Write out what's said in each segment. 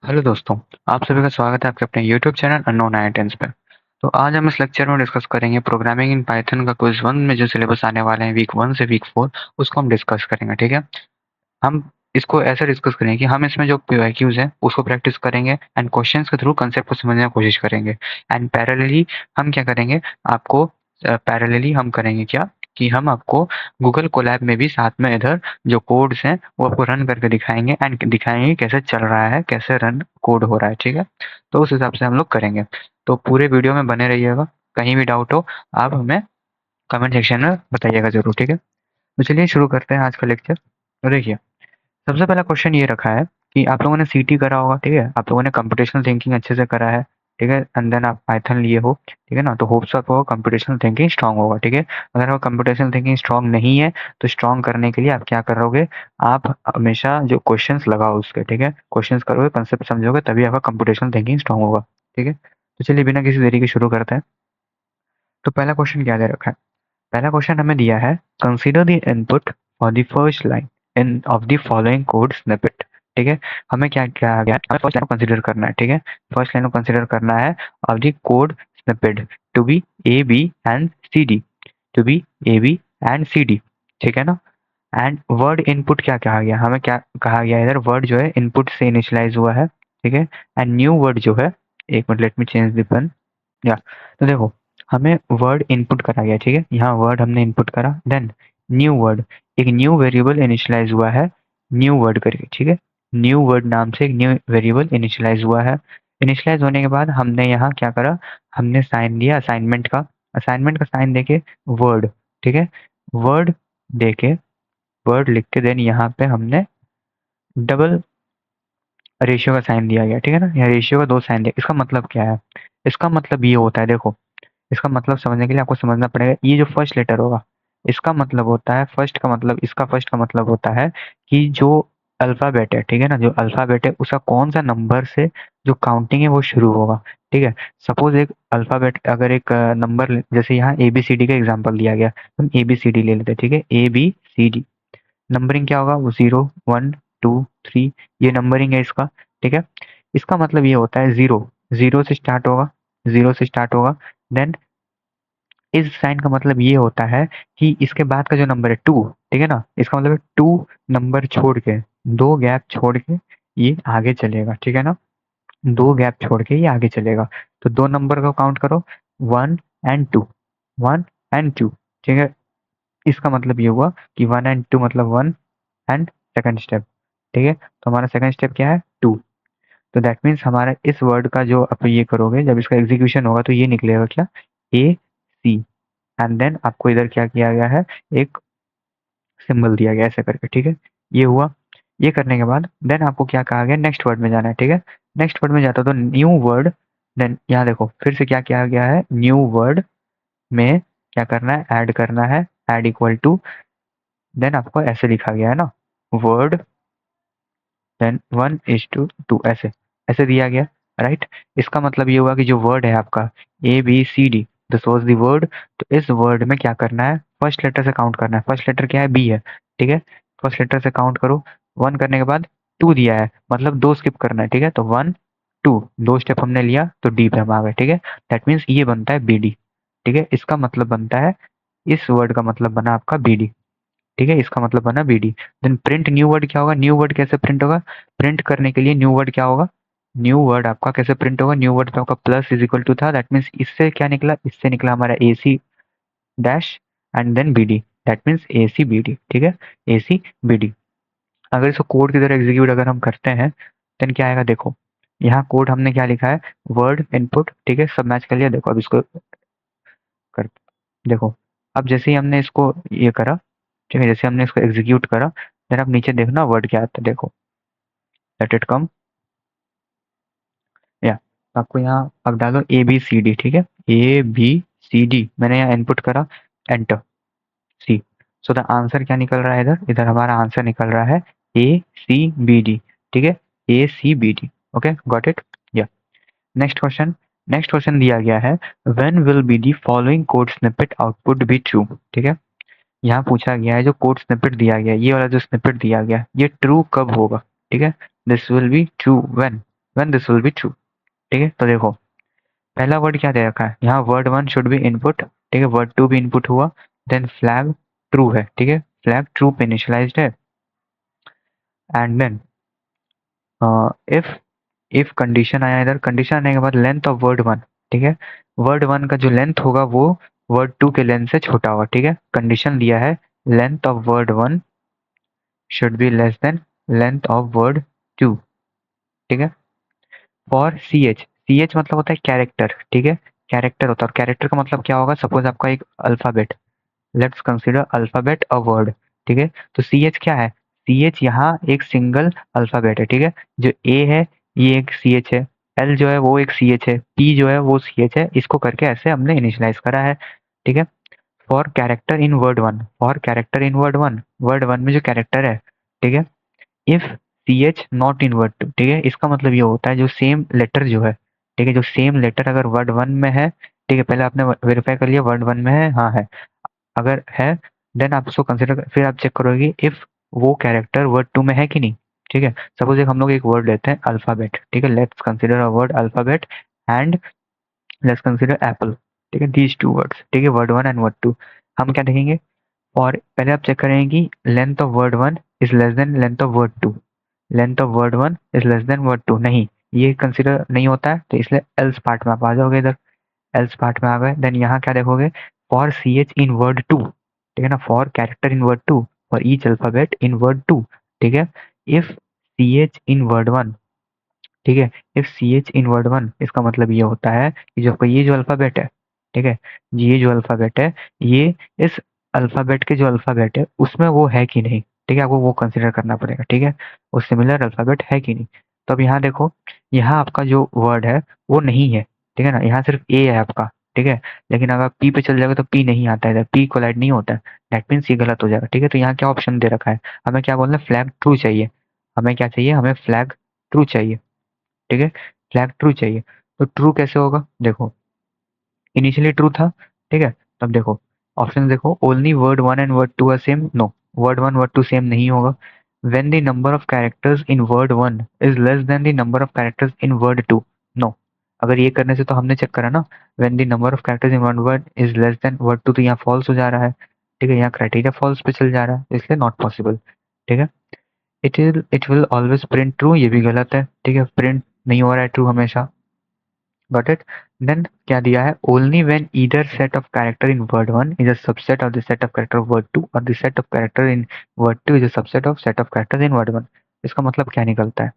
Hello दोस्तों, आप सभी का स्वागत है आपके अपने यूट्यूब चैनल अननोन आईआईटियंस पे। तो आज हम इस लेक्चर में डिस्कस करेंगे प्रोग्रामिंग इन पाइथन का क्विज़ 1 में जो सिलेबस आने वाले हैं वीक 1 से वीक 4 उसको हम डिस्कस करेंगे, ठीक है? हम इसको ऐसे डिस्कस करेंगे कि हम इसमें जो पीवाईक्यूज़ हैं उसको प्रैक्टिस करेंगे एंड क्वेश्चंस के थ्रू कांसेप्ट को समझने की कोशिश करेंगे एंड पैरेलली हम क्या करेंगे आपको पैरेलली हम करेंगे क्या कि हम आपको गूगल कोलैब में भी साथ में इधर जो कोड्स हैं वो आपको रन करके दिखाएँगे एंड दिखाएँगे कैसे चल रहा है, कैसे रन कोड हो रहा है, ठीक है? तो उस हिसाब से हम लोग करेंगे। तो पूरे वीडियो में बने रहिएगा, कहीं भी डाउट हो आप हमें कमेंट सेक्शन में बताइएगा ज़रूर, ठीक है? तो चलिए शुरू करते हैं आज का लेक्चर। तो देखिए सबसे पहला क्वेश्चन ये रखा है कि आप लोगों ने सीटी करा होगा, ठीक है? आप लोगों ने कंप्यूटेशनल थिंकिंग अच्छे से करा है, ठीक है? एंड देन आप पाइथन लिए हो, ठीक है ना? तो होप सो आपका कंप्यूटेशनल थिंकिंग स्ट्रांग होगा, ठीक है? अगर आपका कंप्यूटेशनल थिंकिंग स्ट्रांग नहीं है, तो स्ट्रांग करने के लिए आप क्या करोगे? आप हमेशा जो क्वेश्चंस लगाओ उसके, ठीक है? क्वेश्चंस करोगे, कांसेप्ट समझोगे तभी आपका कंप्यूटेशनल थिंकिंग स्ट्रांग होगा, ठीक है? तो चलिए बिना किसी देरी के शुरू करते हैं। तो पहला क्वेश्चन क्या दे रखा है? पहला क्वेश्चन हमें दिया है consider the input for the first line in of the following code snippet, ठीक है? हमें क्या क्या गया हमें फर्स्ट लाइन को कंसीडर करना है, ठीक है? फर्स्ट लाइन को कंसीडर करना है of the code snippet to be A B and C D, to be A B and C D, ठीक है ना? एंड वर्ड इनपुट क्या कहा गया, हमें क्या कहा गया इधर? वर्ड जो है इनपुट से इनिशियलाइज हुआ है, ठीक है? एंड न्यू वर्ड जो है, एक minute let me change the pen, या तो देखो हमें वर्ड इनपुट करा गया, ठीक है? यहाँ वर्ड हमने इनपुट करा, देन न्यू वर्ड, एक न्यू वेरिएबल इनिशियलाइज हुआ है न्यू वर्ड करके, ठीक है? न्यू वर्ड नाम से एक न्यू वेरिएबल इनिशियलाइज हुआ है। इनिशियलाइज होने के बाद हमने यहाँ क्या करा, हमने साइन दिया असाइनमेंट का साइन देके वर्ड, ठीक है? वर्ड देके वर्ड लिख के देन यहाँ पे हमने डबल रेशियो का साइन दिया गया, ठीक है ना? यहाँ रेशियो का दो साइन दिया, इसका मतलब क्या है? इसका मतलब ये होता है, देखो इसका मतलब समझने के लिए आपको समझना पड़ेगा, ये जो फर्स्ट लेटर होगा इसका मतलब होता है, फर्स्ट का मतलब होता है कि जो अल्फाबेट है, ठीक है ना? जो अल्फाबेट है उसका कौन सा नंबर से जो काउंटिंग है वो शुरू होगा, ठीक है? सपोज एक अल्फाबेट अगर एक नंबर जैसे यहाँ ए बी सी डी का एग्जांपल दिया गया, हम ए बी सी डी ले लेते हैं, ठीक है? A B C D numbering क्या होगा? वो 0 1 2 3, ये नंबरिंग है इसका, ठीक है? इसका मतलब ये होता है जीरो, जीरो से स्टार्ट होगा, जीरो से स्टार्ट होगा। देन इस साइन का मतलब ये होता है कि इसके बाद का जो नंबर है टू, ठीक है ना? इसका मतलब है टू नंबर छोड़ के, दो गैप छोड़ के ये आगे चलेगा, ठीक है ना? दो गैप छोड़ के ये आगे चलेगा। तो दो नंबर को काउंट करो, 1 and 2, 1 and 2, ठीक है? इसका मतलब ये हुआ कि 1 and 2 मतलब 1 and सेकंड स्टेप, ठीक है? तो हमारा सेकंड स्टेप क्या है? 2। तो दैट मीन्स हमारा इस वर्ड का जो आप ये करोगे जब इसका एग्जीक्यूशन होगा तो ये निकलेगा क्या? ए सी, एंड देन आपको इधर क्या किया गया है? एक सिंबल दिया गया ऐसे करके, ठीक है? ये हुआ। ये करने के बाद देन आपको क्या कहा गया? नेक्स्ट वर्ड में जाना है, ठीक है? नेक्स्ट वर्ड में जाता तो न्यू वर्ड, देन यहाँ देखो फिर से क्या किया गया है? न्यू वर्ड में क्या करना है? ऐड करना है, ऐड इक्वल टू, देन आपको ऐसे लिखा गया है ना, वर्ड देन 1:2 ऐसे, ऐसे दिया गया, राइट? इसका मतलब ये हुआ कि जो वर्ड है आपका A B C D, this was the word. तो इस वर्ड में क्या करना है? फर्स्ट लेटर से काउंट करना है। फर्स्ट लेटर क्या है? बी है, ठीक है? फर्स्ट लेटर से काउंट करो, वन करने के बाद टू दिया है मतलब दो स्किप करना है, ठीक है? तो 1 2 दो स्टेप हमने लिया तो डी पे हम आ गए, ठीक है? दैट मीन्स ये बनता है बी डी, ठीक है? इसका मतलब बनता है, इस वर्ड का मतलब बना आपका बी डी, ठीक है? इसका मतलब बना B D. Then print new word क्या होगा? न्यू वर्ड कैसे प्रिंट होगा? प्रिंट करने के लिए न्यू वर्ड क्या होगा? न्यू वर्ड आपका कैसे प्रिंट होगा? न्यू वर्ड पे आपका प्लस इज इक्वल टू था, दैट मीन्स इससे क्या निकला? इससे निकला हमारा A C dash and then B D, that means A C B D, ठीक है? A C B D. अगर इसको कोड की तरह एग्जीक्यूट अगर हम करते हैं देन क्या आएगा? देखो यहाँ कोड हमने क्या लिखा है? वर्ड इनपुट, ठीक है? सब मैच कर लिया। देखो अब इसको कर, देखो अब जैसे ही हमने इसको ये करा, ठीक है? जैसे हमने इसको एग्जीक्यूट करा देन अब नीचे देखना वर्ड क्या आता है, देखो लेट इट कम, या आपको यहाँ अब डालो ए बी सी डी, ठीक है? ए बी सी डी मैंने यहाँ इनपुट करा, enter C. So the answer क्या निकल रहा है इधर? इधर हमारा आंसर निकल रहा है ए सी बी डी, ठीक है? A C B D, okay got it, या नेक्स्ट क्वेश्चन दिया गया है when will be the following code snippet output be true, ठीक है? यहाँ पूछा गया है जो कोड स्निपेट दिया गया है, ये वाला जो स्निपेट दिया गया है ये ट्रू कब होगा, ठीक है? This will be true when, when this will be true. ठीक है, तो देखो पहला वर्ड क्या दे रखा है यहाँ, वर्ड 1 शुड बी इनपुट। ठीक है, वर्ड 2 भी इनपुट हुआ, देन फ्लैग ट्रू है। ठीक है, फ्लैग ट्रू पे इनिशियलाइज्ड है, and then if if condition आया इधर, कंडीशन आने के बाद लेंथ ऑफ वर्ड 1। ठीक है, वर्ड 1 का जो लेंथ होगा वो वर्ड 2 के लेंथ से छोटा होगा। ठीक है, कंडीशन दिया है length of word 1 should be less than length of word 2। ठीक है, for C H, C H मतलब होता है कैरेक्टर। ठीक है, कैरेक्टर होता है, और कैरेक्टर का मतलब क्या होगा, सपोज आपका एक alphabet, let's consider alphabet a word. ठीक है, तो सी एच क्या है, सी एच यहाँ एक सिंगल अल्फाबेट है। ठीक है, जो ए है ये एक सी एच है, एल जो है वो एक सी एच है, पी जो है वो सी एच है, इसको करके ऐसे हमने इनिशियलाइज करा है। ठीक है, for character in word 1, for character in word 1, word 1 में जो कैरेक्टर है। ठीक है, if C H not in word 2। ठीक है, इसका मतलब ये होता है जो सेम लेटर जो है, ठीक है, जो सेम लेटर अगर वर्ड 1 में है, ठीक है, पहले आपने वेरीफाई कर लिया वर्ड 1 में है, हाँ है, अगर है देन आप उसको कंसिडर, फिर आप चेक करोगे इफ वो कैरेक्टर वर्ड 2 में है कि नहीं। ठीक है, सपोज एक हम लोग एक वर्ड लेते हैं अल्फाबेट। ठीक है, let's consider a word alphabet, and let's consider Apple. ठीक है, दीज टू वर्ड्स। ठीक है, वर्ड 1 एंड वर्ड 2, हम क्या देखेंगे, और पहले आप चेक करेंगे कि length of word 1 is less than length of word 2, length of word 1 is less than word 2, नहीं, ये कंसिडर नहीं होता है, तो इसलिए एल्स पार्ट में आप आ जाओगे इधर, एल्स पार्ट में आ गए, देन यहाँ क्या देखोगे, for C H in word 2। ठीक है ना, for character in word 2, for each alphabet in word 2। ठीक है, if C H in word 1। ठीक है, if C H in word 1, इसका मतलब ये होता है कि जो आपका ये जो अल्फाबेट है, ठीक है, ये जो अल्फाबेट है, ये इस अल्फाबेट के जो अल्फाबेट है उसमें वो है कि नहीं। ठीक है, आपको वो कंसिडर करना पड़ेगा। ठीक है, वो सिमिलर अल्फाबेट है कि नहीं। तो अब यहाँ देखो, यहाँ आपका जो वर्ड है वो नहीं है। ठीक है ना, यहाँ सिर्फ ए है आपका। ठीक है, लेकिन अगर पी पे चल जाएगा तो पी नहीं आता है, पी कोलाइड नहीं होता है, दैट मीन्स ये गलत हो जाएगा। ठीक है, तो यहाँ क्या ऑप्शन दे रखा है, हमें क्या बोलना है, फ्लैग ट्रू चाहिए। हमें क्या चाहिए, हमें फ्लैग ट्रू चाहिए। ठीक है, फ्लैग ट्रू चाहिए, तो ट्रू कैसे होगा, देखो इनिशियली ट्रू था। ठीक है, तब देखो ऑप्शन देखो, ओनली वर्ड 1 एंड वर्ड 2 आर सेम, नो, वर्ड 1 वर्ड 2 सेम नहीं होगा। When the number of characters in word 1 is less than the number of characters in word 2, no. अगर ये करने से तो हमने चेक करा ना, when the number of characters in one word is less than word 2, तो यहाँ फॉल्स हो जा रहा है। ठीक है, यहाँ क्राइटेरिया फॉल्स पे चल जा रहा है, इसलिए नॉट पॉसिबल। ठीक है, it will always print true, ये भी गलत है। ठीक है, प्रिंट नहीं हो रहा है ट्रू हमेशा, गॉट इट। देन क्या दिया है, only when either set of character in word 1 is a subset of the set of character of word 2, और the set of character in word 2 is a subset of set of characters in word 1। इसका मतलब क्या निकलता है,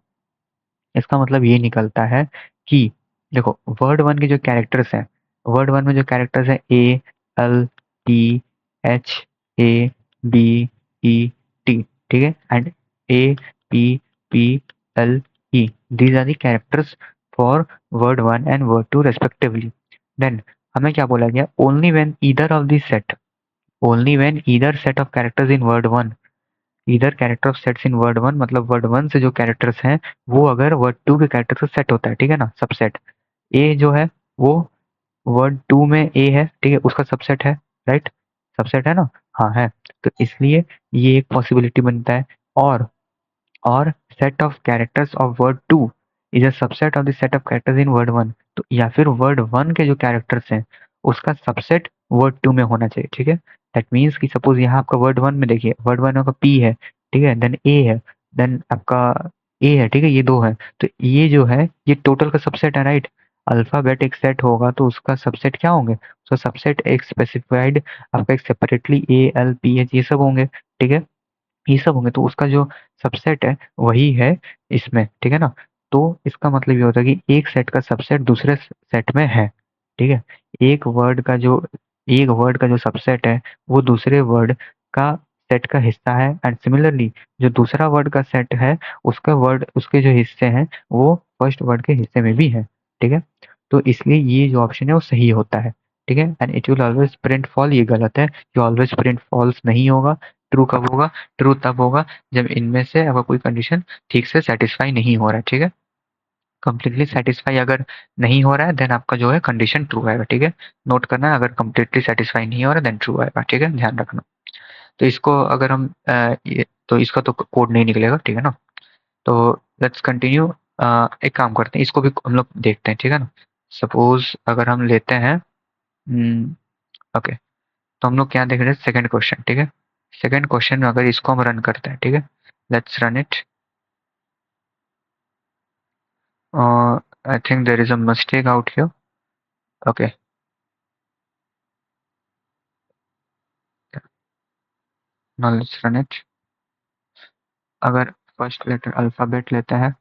इसका मतलब ये निकलता है कि देखो वर्ड 1 के जो कैरेक्टर्स हैं, वर्ड 1 में जो कैरेक्टर्स हैं A, L, T, H, A, B, E, T. ठीक है, and A, P, P, L, E, these are the characters for word 1 and word 2 respectively. Then हमें क्या बोला गया, only when either of the set, only when either set of characters in word 1, either character of sets in word 1 मतलब word 1 से जो characters हैं वो अगर वर्ड 2 के कैरेक्टर से सेट होता है। ठीक है ना, सबसेट ए जो है वो वर्ड 2 में ए है। ठीक है, उसका सबसेट है, राइट, सबसेट है ना, हाँ है, तो इसलिए ये एक पॉसिबिलिटी बनता है। और set of characters of word 2 is a subset of the set of characters in word 1, तो या फिर वर्ड 1 के जो कैरेक्टर्स हैं उसका सबसेट वर्ड 2 में होना चाहिए। ठीक है, दैट मीन्स कि सपोज यहाँ आपका वर्ड 1 में देखिए, वर्ड 1 में आपका पी है, ठीक है, देन ए है, देन आपका ए है। ठीक है, ये दो है, तो ये जो है ये टोटल का सबसेट है, राइट। अल्फाबेट एक सेट होगा तो उसका सबसेट क्या होंगे, उसका सबसेट एक स्पेसिफाइड आपका एक सेपरेटली ए, एल, पी, एच, ये सब होंगे। ठीक है, ये सब होंगे, तो उसका जो सबसेट है वही है इसमें। ठीक है ना, तो इसका मतलब ये होता है कि एक सेट का सबसेट दूसरे सेट में है। ठीक है, एक वर्ड का जो एक वर्ड का जो सबसेट है वो दूसरे वर्ड का सेट का हिस्सा है, एंड सिमिलरली जो दूसरा वर्ड का सेट है उसका वर्ड उसके जो हिस्से हैं वो फर्स्ट वर्ड के हिस्से में भी है। ठीक है, तो इसलिए ये जो ऑप्शन है वो सही होता है। ठीक है, and it will always print fall, ये गलत है, ये ऑलवेज प्रिंट फॉल्स नहीं होगा। ट्रू कब होगा, ट्रू तब होगा जब इनमें से अगर कोई कंडीशन ठीक से सेटिस्फाई नहीं हो रहा है। ठीक है, कंप्लीटली सेटिस्फाई अगर नहीं हो रहा है देन आपका जो है कंडीशन ट्रू आएगा। ठीक है, नोट करना है, अगर कंप्लीटली सेटिस्फाई नहीं हो रहा है देन ट्रू आएगा। ठीक है, ध्यान रखना। तो इसको अगर हम तो इसका तो कोड नहीं निकलेगा। ठीक है ना, तो लेट्स कंटिन्यू। एक काम करते हैं, इसको भी हम लोग देखते हैं, ठीक है ना। सपोज अगर हम लेते हैं, ओके, तो हम लोग क्या देख रहे हैं, सेकंड क्वेश्चन, ठीक है। सेकंड क्वेश्चन में अगर इसको हम रन करते हैं, ठीक है, let's run it. I think there is a mistake out here. Okay, now let's run it. अगर फर्स्ट लेटर अल्फाबेट लेते हैं,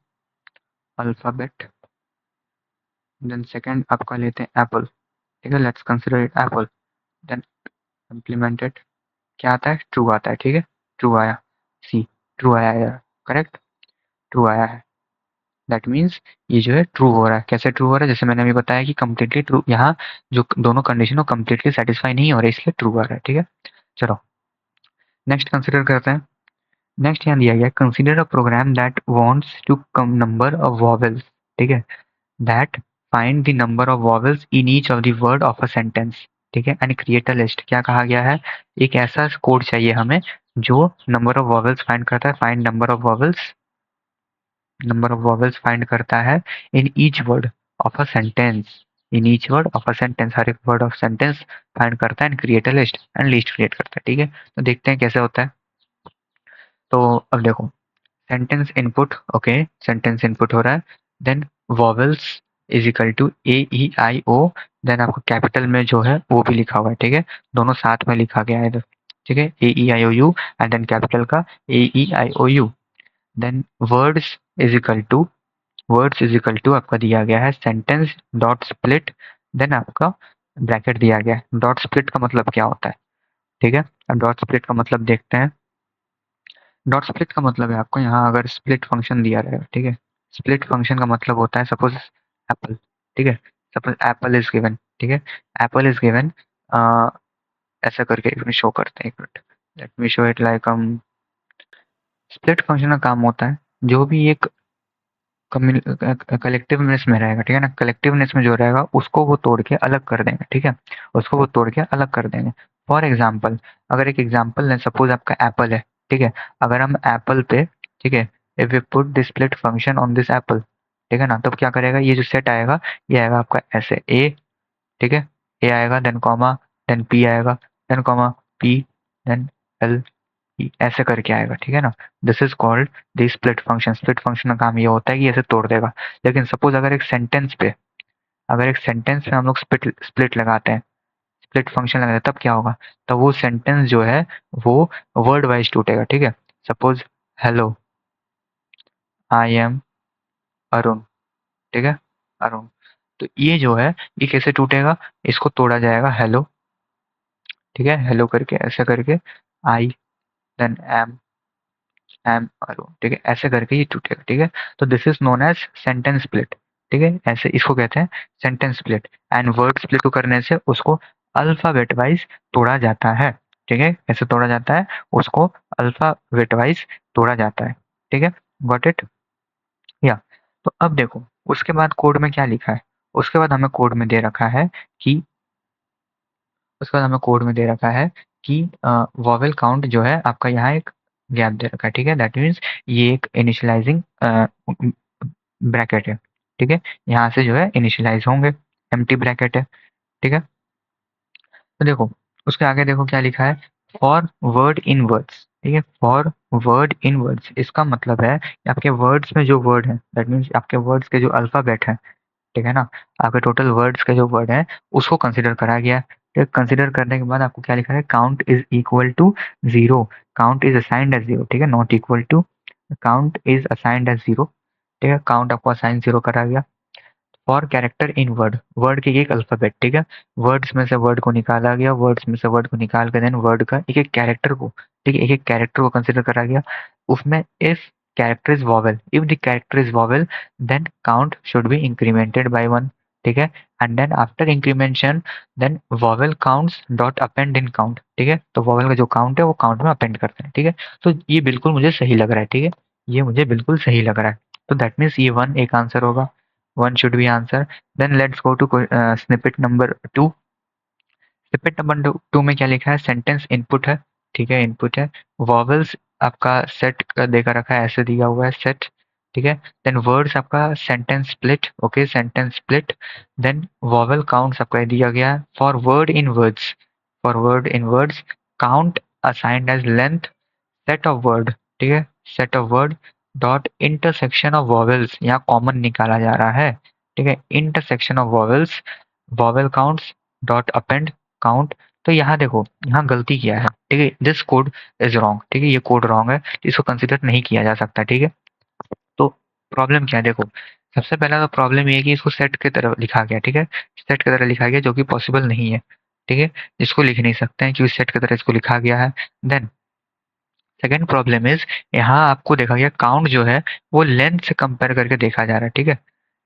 अल्फाबेट, देन सेकंड आपका लेते हैं एप्पल, ठीक है, let's consider it apple. Then implemented, क्या आता है, ट्रू आता है, ठीक है, ट्रू आया, सी, ट्रू आया है, करेक्ट, ट्रू आया है। दैट मीन्स ये जो है ट्रू हो रहा है। कैसे ट्रू हो रहा है, जैसे मैंने अभी बताया कि कंप्लीटली ट्रू, यहाँ जो दोनों कंडीशन वो कंप्लीटली सेटिस्फाई नहीं हो रहा है, इसलिए ट्रू आ रहा है, ठीक है। चलो नेक्स्ट कंसिडर करते हैं। नेक्स्ट यहाँ दिया गया, consider a program that wants to come number of vowels, ठीक है, that find the number of vowels in each of the word of a sentence, ठीक है, एंड क्रिएट अ लिस्ट। क्या कहा गया है, एक ऐसा कोड चाहिए हमें जो नंबर ऑफ वॉवेल्स फाइंड करता है, find number of vowels, number of vowels find करता है in each word of a sentence, in each word of a sentence, हर एक वर्ड ऑफ सेंटेंस फाइंड करता है, and create a list, and list create करता है, ठीक है। तो देखते हैं कैसे होता है। तो अब देखो, sentence input, okay, sentence input हो रहा है, then vowels is equal to A E I O, then आपको कैपिटल में जो है वो भी लिखा हुआ है, ठीक है, दोनों साथ में लिखा गया है इधर, ठीक है, A E I O U, and then capital का A E I O U. Then words is equal to, words is equal to आपका दिया गया है सेंटेंस डॉट स्प्लिट, देन आपका ब्रैकेट दिया गया है। डॉट स्प्लिट का मतलब क्या होता है, ठीक है, अब डॉट स्प्लिट का मतलब देखते हैं। डॉट स्प्लिट का मतलब है, आपको यहाँ अगर स्प्लिट फंक्शन दिया रहेगा, ठीक है, स्प्लिट फंक्शन का मतलब होता है, सपोज एप्पल, ठीक है, सपोज एप्पल इज गिवन, ठीक है, एप्पल इज गिवन, ऐसा करके एक मिनट शो करते हैं, एक minute, let me show it like split function का काम होता है, जो भी एक कलेक्टिवनेस में रहेगा, ठीक है ना, कलेक्टिवनेस में जो रहेगा उसको वो तोड़ के अलग कर देंगे, ठीक है, उसको वो तोड़ के अलग कर देंगे। फॉर एग्जाम्पल, अगर एक एग्जाम्पल लें, सपोज आपका एप्पल है, ठीक है, अगर हम एप्पल पे, ठीक है, if we put this split function on this apple, ठीक है ना, तब क्या करेगा, ये जो सेट आएगा, ये आएगा आपका ऐसे ए, ठीक है, ए आएगा, देन कॉमा, देन पी आएगा, then comma P, then L, ऐसे करके आएगा, ठीक है ना। This is called the split function. Split function का काम ये होता है कि ऐसे तोड़ देगा। लेकिन सपोज अगर एक सेंटेंस पे, अगर एक सेंटेंस पे हम लोग स्प्लिट स्प्लिट लगाते हैं, स्प्लिट फंक्शन लगाते हैं, तब क्या होगा, तब वो सेंटेंस जो है वो वर्ड वाइज टूटेगा, ठीक है। Suppose hello, I am Arun, ठीक है, अरुण, तो ये जो है ये कैसे टूटेगा, इसको तोड़ा जाएगा हेलो, ठीक है, हेलो करके ऐसे करके, आई, देन एम अरुण, ठीक है, ऐसे करके ये टूटेगा, ठीक है। तो this is known as sentence split, ठीक है, ऐसे इसको कहते हैं sentence split. And word split को करने से उसको अल्फाबेट वाइज तोड़ा जाता है, ठीक है, ऐसे तोड़ा जाता है, उसको अल्फाबेट वाइज तोड़ा जाता है, ठीक है, गॉट इट, या। तो अब देखो, उसके बाद कोड में क्या लिखा है, उसके बाद हमें कोड में दे रखा है कि, उसके बाद हमें कोड में दे रखा है कि वॉवेल काउंट जो है आपका यहाँ एक गैप दे रखा है, ठीक है, दैट मीन्स ये एक इनिशियलाइजिंग ब्रैकेट है, ठीक है, यहाँ से जो है इनिशियलाइज होंगे, एम्प्टी ब्रैकेट है, ठीक है। तो देखो, उसके आगे देखो क्या लिखा है, फॉर वर्ड इन वर्ड्स, ठीक है, फॉर वर्ड इन वर्ड्स, इसका मतलब है कि आपके वर्ड्स में जो वर्ड है, दैट मीन्स आपके वर्ड्स के जो अल्फाबेट है, ठीक है ना, आपके टोटल वर्ड्स के जो वर्ड हैं उसको कंसीडर करा गया है। ठीक, कंसीडर करने के बाद आपको क्या लिखा है, count is equal to zero, count is assigned as zero, ठीक है, not equal to, count is assigned as zero, ठीक है, काउंट आपको असाइन जीरो करा गया। For character in word, word के एक अल्फाबेट, ठीक है, वर्ड्स में से वर्ड को निकाला गया, वर्ड्स में से वर्ड को निकाल कर देन वर्ड का एक एक कैरेक्टर को, ठीक है, एक एक कैरेक्टर को कंसिडर करा गया। उसमें if character is vowel, if the character is vowel, then count should be incremented by one, ठीक है, and then after incrementation, then vowel counts dot append in count, ठीक है, तो वॉवेल का जो काउंट है वो काउंट में अपेंड करते हैं, ठीक है। तो ये बिल्कुल मुझे सही लग रहा है, ठीक है, ये मुझे बिल्कुल सही लग रहा है। तो दैट मीन्स ये वन एक आंसर होगा, one should be answer. Then let's go to snippet number two. Snippet number two में क्या लिखा है, सेंटेंस इनपुट है, ठीक है, इनपुट है, वॉवेल्स आपका सेट का देकर रखा है, ऐसे दिया हुआ है सेट, ठीक है। देन वर्ड्स आपका sentence split, okay sentence split. Then vowel counts आपका दिया गया है for word in words, for word in words count assigned as length set of word, ठीक है, set of word dot intersection of vowels, यहाँ common निकाला जा रहा है, ठीक है, intersection of vowels vowel counts dot append count. तो यहाँ देखो यहाँ गलती किया है, ठीक है, दिस कोड इज रॉन्ग, ठीक है, ये कोड रॉन्ग है, इसको कंसिडर नहीं किया जा सकता, ठीक है। तो प्रॉब्लम क्या है देखो, सबसे पहला तो प्रॉब्लम ये है कि इसको सेट की तरह लिखा गया, ठीक है, सेट की तरह लिखा गया जो कि पॉसिबल नहीं है, ठीक है, इसको लिख नहीं सकते हैं क्योंकि सेट की तरह इसको लिखा गया है। देन सेकंड प्रॉब्लम इज यहाँ आपको देखा गया काउंट जो है वो लेंथ से कंपेयर करके देखा जा रहा है, ठीक है,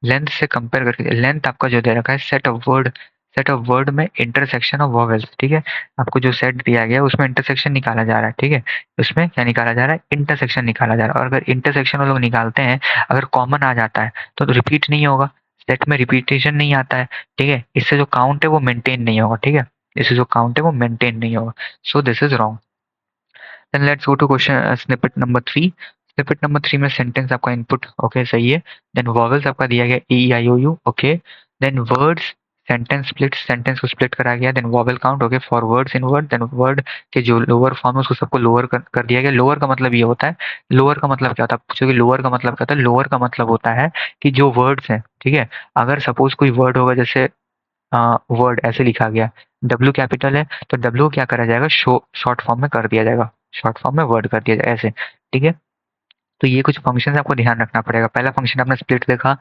लेंथ से कंपेयर करके, लेंथ आपका जो दे रखा है set of word, set of word में इंटरसेक्शन ऑफ वॉवेल्स, ठीक है, आपको जो सेट दिया गया है उसमें इंटरसेक्शन निकाला जा रहा है, ठीक है, उसमें क्या निकाला जा रहा है, इंटरसेक्शन निकाला जा रहा है, और अगर इंटरसेक्शन वो लोग निकालते हैं, अगर कॉमन आ जाता है तो रिपीट नहीं होगा, सेट में रिपीटेशन नहीं आता है, ठीक है, इससे जो काउंट है वो मेंटेन नहीं होगा, ठीक है, इससे जो काउंट है वो मेंटेन नहीं होगा, so this is wrong. Then let's go to question snippet number 3। Snippet number 3 में सेंटेंस आपका इनपुट ओके सही है। देन वॉवेल्स आपका दिया गया E I O U okay. Then words sentence split, sentence को स्प्लिट करा गया। Then vowel count okay for words in word. देन वर्ड के जो लोअर फॉर्म है उसको सबको लोअर कर दिया गया। लोअर का मतलब ये होता है, लोअर का मतलब क्या होता है, पूछोगे लोअर का मतलब क्या होता है, लोअर का मतलब होता है कि जो वर्ड्स हैं, ठीक है, अगर सपोज कोई वर्ड होगा जैसे वर्ड ऐसे लिखा गया, डब्ल्यू कैपिटल है तो डब्ल्यू क्या करा जाएगा, शो शॉर्ट फॉर्म में कर दिया जाएगा, शॉर्ट फॉर्म में वर्ड कर दिया जाएगा ऐसे, ठीक है। तो ये कुछ फंक्शन आपको ध्यान रखना पड़ेगा। पहला फंक्शन आपने स्प्लिट देखा,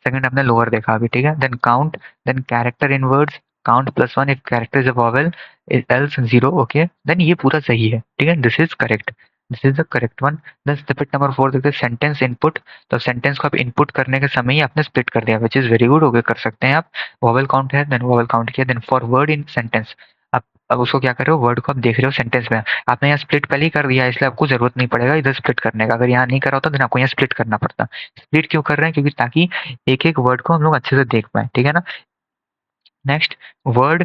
सेकंड आपने लोअर देखा अभी, ठीक है। Then count, then character in words, count plus one if character is a vowel, else zero okay. देन ये पूरा सही है, ठीक है, this is correct, this is the correct one. Then snippet number 4 देखते हैं सेंटेंस इनपुट। तो सेंटेंस को आप इनपुट करने के समय ही आपने स्प्लिट कर दिया, which is very good, okay कर सकते हैं आप। वॉवेल काउंट है, देन वॉवेल काउंट किया, then for word in sentence, आप अब उसको क्या कर रहे हो, वर्ड को आप देख रहे हो सेंटेंस में, आपने यहाँ स्प्लिट पहले ही कर दिया है, इसलिए आपको जरूरत नहीं पड़ेगा इधर स्प्लिट करने का। अगर यहाँ नहीं करा होता तो आपको यहाँ स्प्लिट करना पड़ता। स्प्लिट क्यों कर रहे हैं, क्योंकि ताकि एक एक वर्ड को हम लोग अच्छे से देख पाए, ठीक है ना। Next word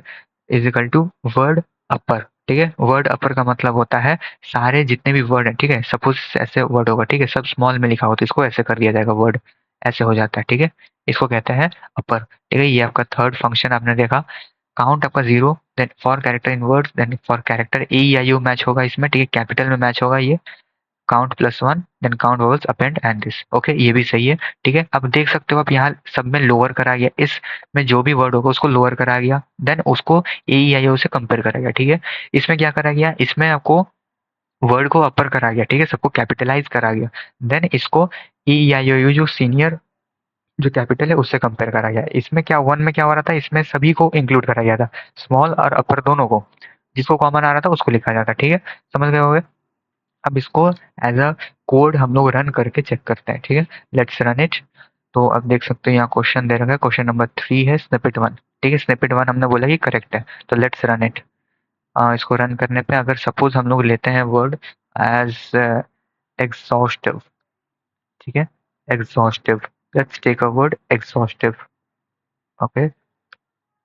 is equal to word upper, ठीक है, वर्ड अपर का मतलब होता है सारे जितने भी वर्ड है, ठीक है, सपोज ऐसे वर्ड होगा, ठीक है, सब स्मॉल में लिखा हो तो इसको ऐसे कर दिया जाएगा, वर्ड ऐसे हो जाता है, ठीक है, इसको कहते हैं अपर, ठीक है। ये आपका थर्ड फंक्शन आपने देखा। काउंट आपका zero, then for character in words, then for character A I U match होगा इसमें, ठीक है, कैपिटल में मैच होगा ये। Count plus one, then count vowels append and this okay, ये भी सही है, ठीक है। अब देख सकते हो आप यहाँ सब में लोअर करा गया, इस में जो भी वर्ड होगा उसको लोअर करा गया, देन उसको ए ई आई ओ से कंपेयर करा गया, ठीक है। इसमें क्या करा गया, इसमें आपको वर्ड को अपर करा गया, ठीक है, सबको कैपिटलाइज करा गया, देन इसको ए ई आई ओ यू जो सीनियर जो कैपिटल है उससे कंपेयर करा गया। इसमें क्या वन में क्या हो रहा था, इसमें सभी को इंक्लूड करा गया था, स्मॉल और अपर दोनों को, जिसको कॉमन आ रहा था उसको लिखा जाता, ठीक है, समझ गए होंगे। अब इसको एज अ कोड हम लोग रन करके चेक करते हैं, ठीक है, लेट्स रन इट। तो अब देख सकते हो यहाँ क्वेश्चन दे रखा है, क्वेश्चन नंबर 3 है स्निपेट 1, ठीक है, स्निपेट 1 हमने बोला कि करेक्ट है, तो लेट्स रन इट। इसको रन करने पे अगर सपोज हम लोग लेते हैं वर्ड एज एग्जॉस्टिव, ठीक है, exhaustive, let's take a word exhaustive okay,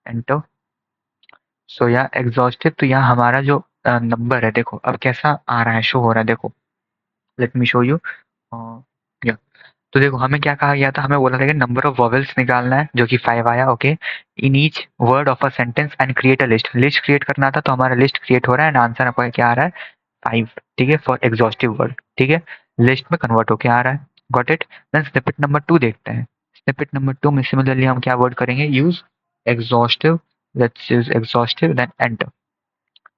enter. So यहाँ एग्जॉस्टिव, तो यहाँ हमारा जो नंबर है देखो अब कैसा आ रहा है, शो हो रहा है, देखो लेट मी शो यू। या तो देखो हमें क्या कहा गया था, हमें बोला था कि नंबर ऑफ वॉवेल्स निकालना है जो कि 5 आया okay, in each word of a sentence and create a list, list create करना था, तो हमारा लिस्ट क्रिएट हो रहा है एंड आंसर आपका क्या आ रहा है 5, ठीक है, फॉर एग्जॉस्टिव वर्ड, ठीक है, लिस्ट में कन्वर्ट होके आ रहा है, got it. Then snippet number 2 देखते हैं। स्निपेट नंबर 2 में सिमिलरली हम क्या वर्ड करेंगे, use exhaustive, let's use exhaustive then enter.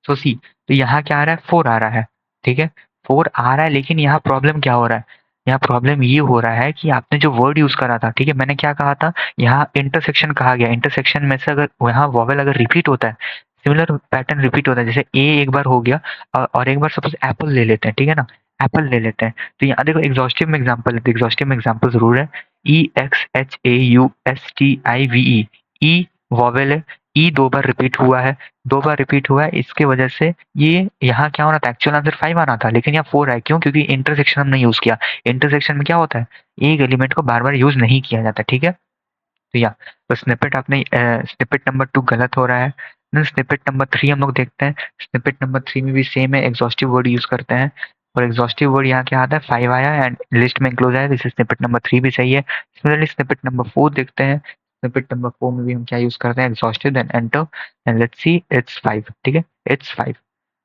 So see, तो यहाँ क्या आ रहा है, 4 आ रहा है, ठीक है, 4 आ रहा है, लेकिन यहाँ प्रॉब्लम क्या हो रहा है, यहाँ प्रॉब्लम ये हो रहा है कि आपने जो वर्ड यूज करा था, ठीक है, मैंने क्या कहा था, यहाँ इंटरसेक्शन कहा गया, इंटरसेक्शन में से अगर यहाँ वॉवेल अगर रिपीट होता है, सिमिलर पैटर्न रिपीट होता है, जैसे ए एक बार हो गया और एक बार सपोज एप्पल ले लेते हैं, ठीक है ना, एप्पल ले लेते हैं, तो यहाँ देखो एग्जॉस्टिव में एग्जाम्पल है, एग्जॉस्टिव में एग्जाम्पल जरूर है, E X H A U S T I V E, E vowel है, ई 2 बार रिपीट हुआ है, 2 बार रिपीट हुआ है, इसके वजह से ये यहाँ क्या होना था, एक्चुअल आंसर 5 आना था, लेकिन यहाँ 4 है, क्यों, क्योंकि इंटरसेक्शन हमने यूज किया। इंटरसेक्शन में क्या होता है, एक एलिमेंट को बार बार यूज नहीं किया जाता, ठीक है। तो या तो स्निपेट आपने स्निपेट नंबर 2 गलत हो रहा है। देन स्निपेट नंबर 3 हम लोग देखते हैं। स्निपेट नंबर 3 में भी सेम है, एग्जॉस्टिव वर्ड यूज करते हैं। और एग्जॉस्टिव वर्ड यहाँ क्या आता है 5 आया एंड लिस्ट में इंक्लूड आया, दिस स्निपेट नंबर 3 भी सही है। सिमिलरली स्निपेट नंबर 4 देखते हैं, स्निपेट नंबर 4 में भी हम क्या यूज करते हैं exhaustive then enter and let's see it's 5, ठीक है इट्स 5।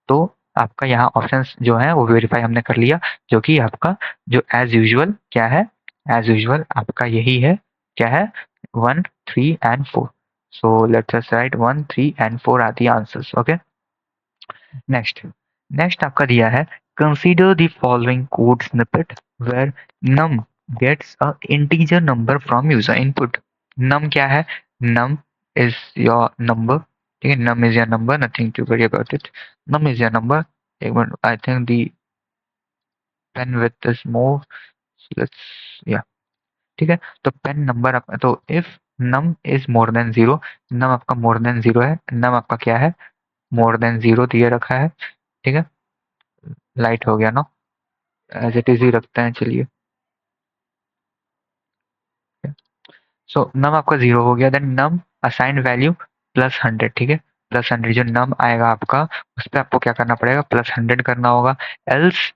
तो आपका यहाँ ऑप्शंस जो है वो वेरीफाई हमने कर लिया, जो कि आपका जो एज यूजुअल क्या है, एज यूजुअल आपका यही है, क्या है 1 3 and 4। So let's us write 1 3 and 4 are the answers. Okay, next next आपका दिया है consider the following code snippet where num gets a integer number from user input। num क्या है, num is your number, ठीक है num is your number, nothing to worry about it, num is your number। एक minute, I think the pen with is more, let's yeah, ठीक है। तो pen number आपका, तो if num is more than zero, num आपका more than zero है, num आपका क्या है मोर देन जीरो दिए रखा है, ठीक है। लाइट हो गया ना, एज इट इज ही रखते हैं चलिए। सो नम आपका जीरो हो गया, देन नम असाइन वैल्यू प्लस 100, ठीक है प्लस 100 जो नम आएगा आपका उस पर आपको क्या करना पड़ेगा प्लस 100 करना होगा। एल्स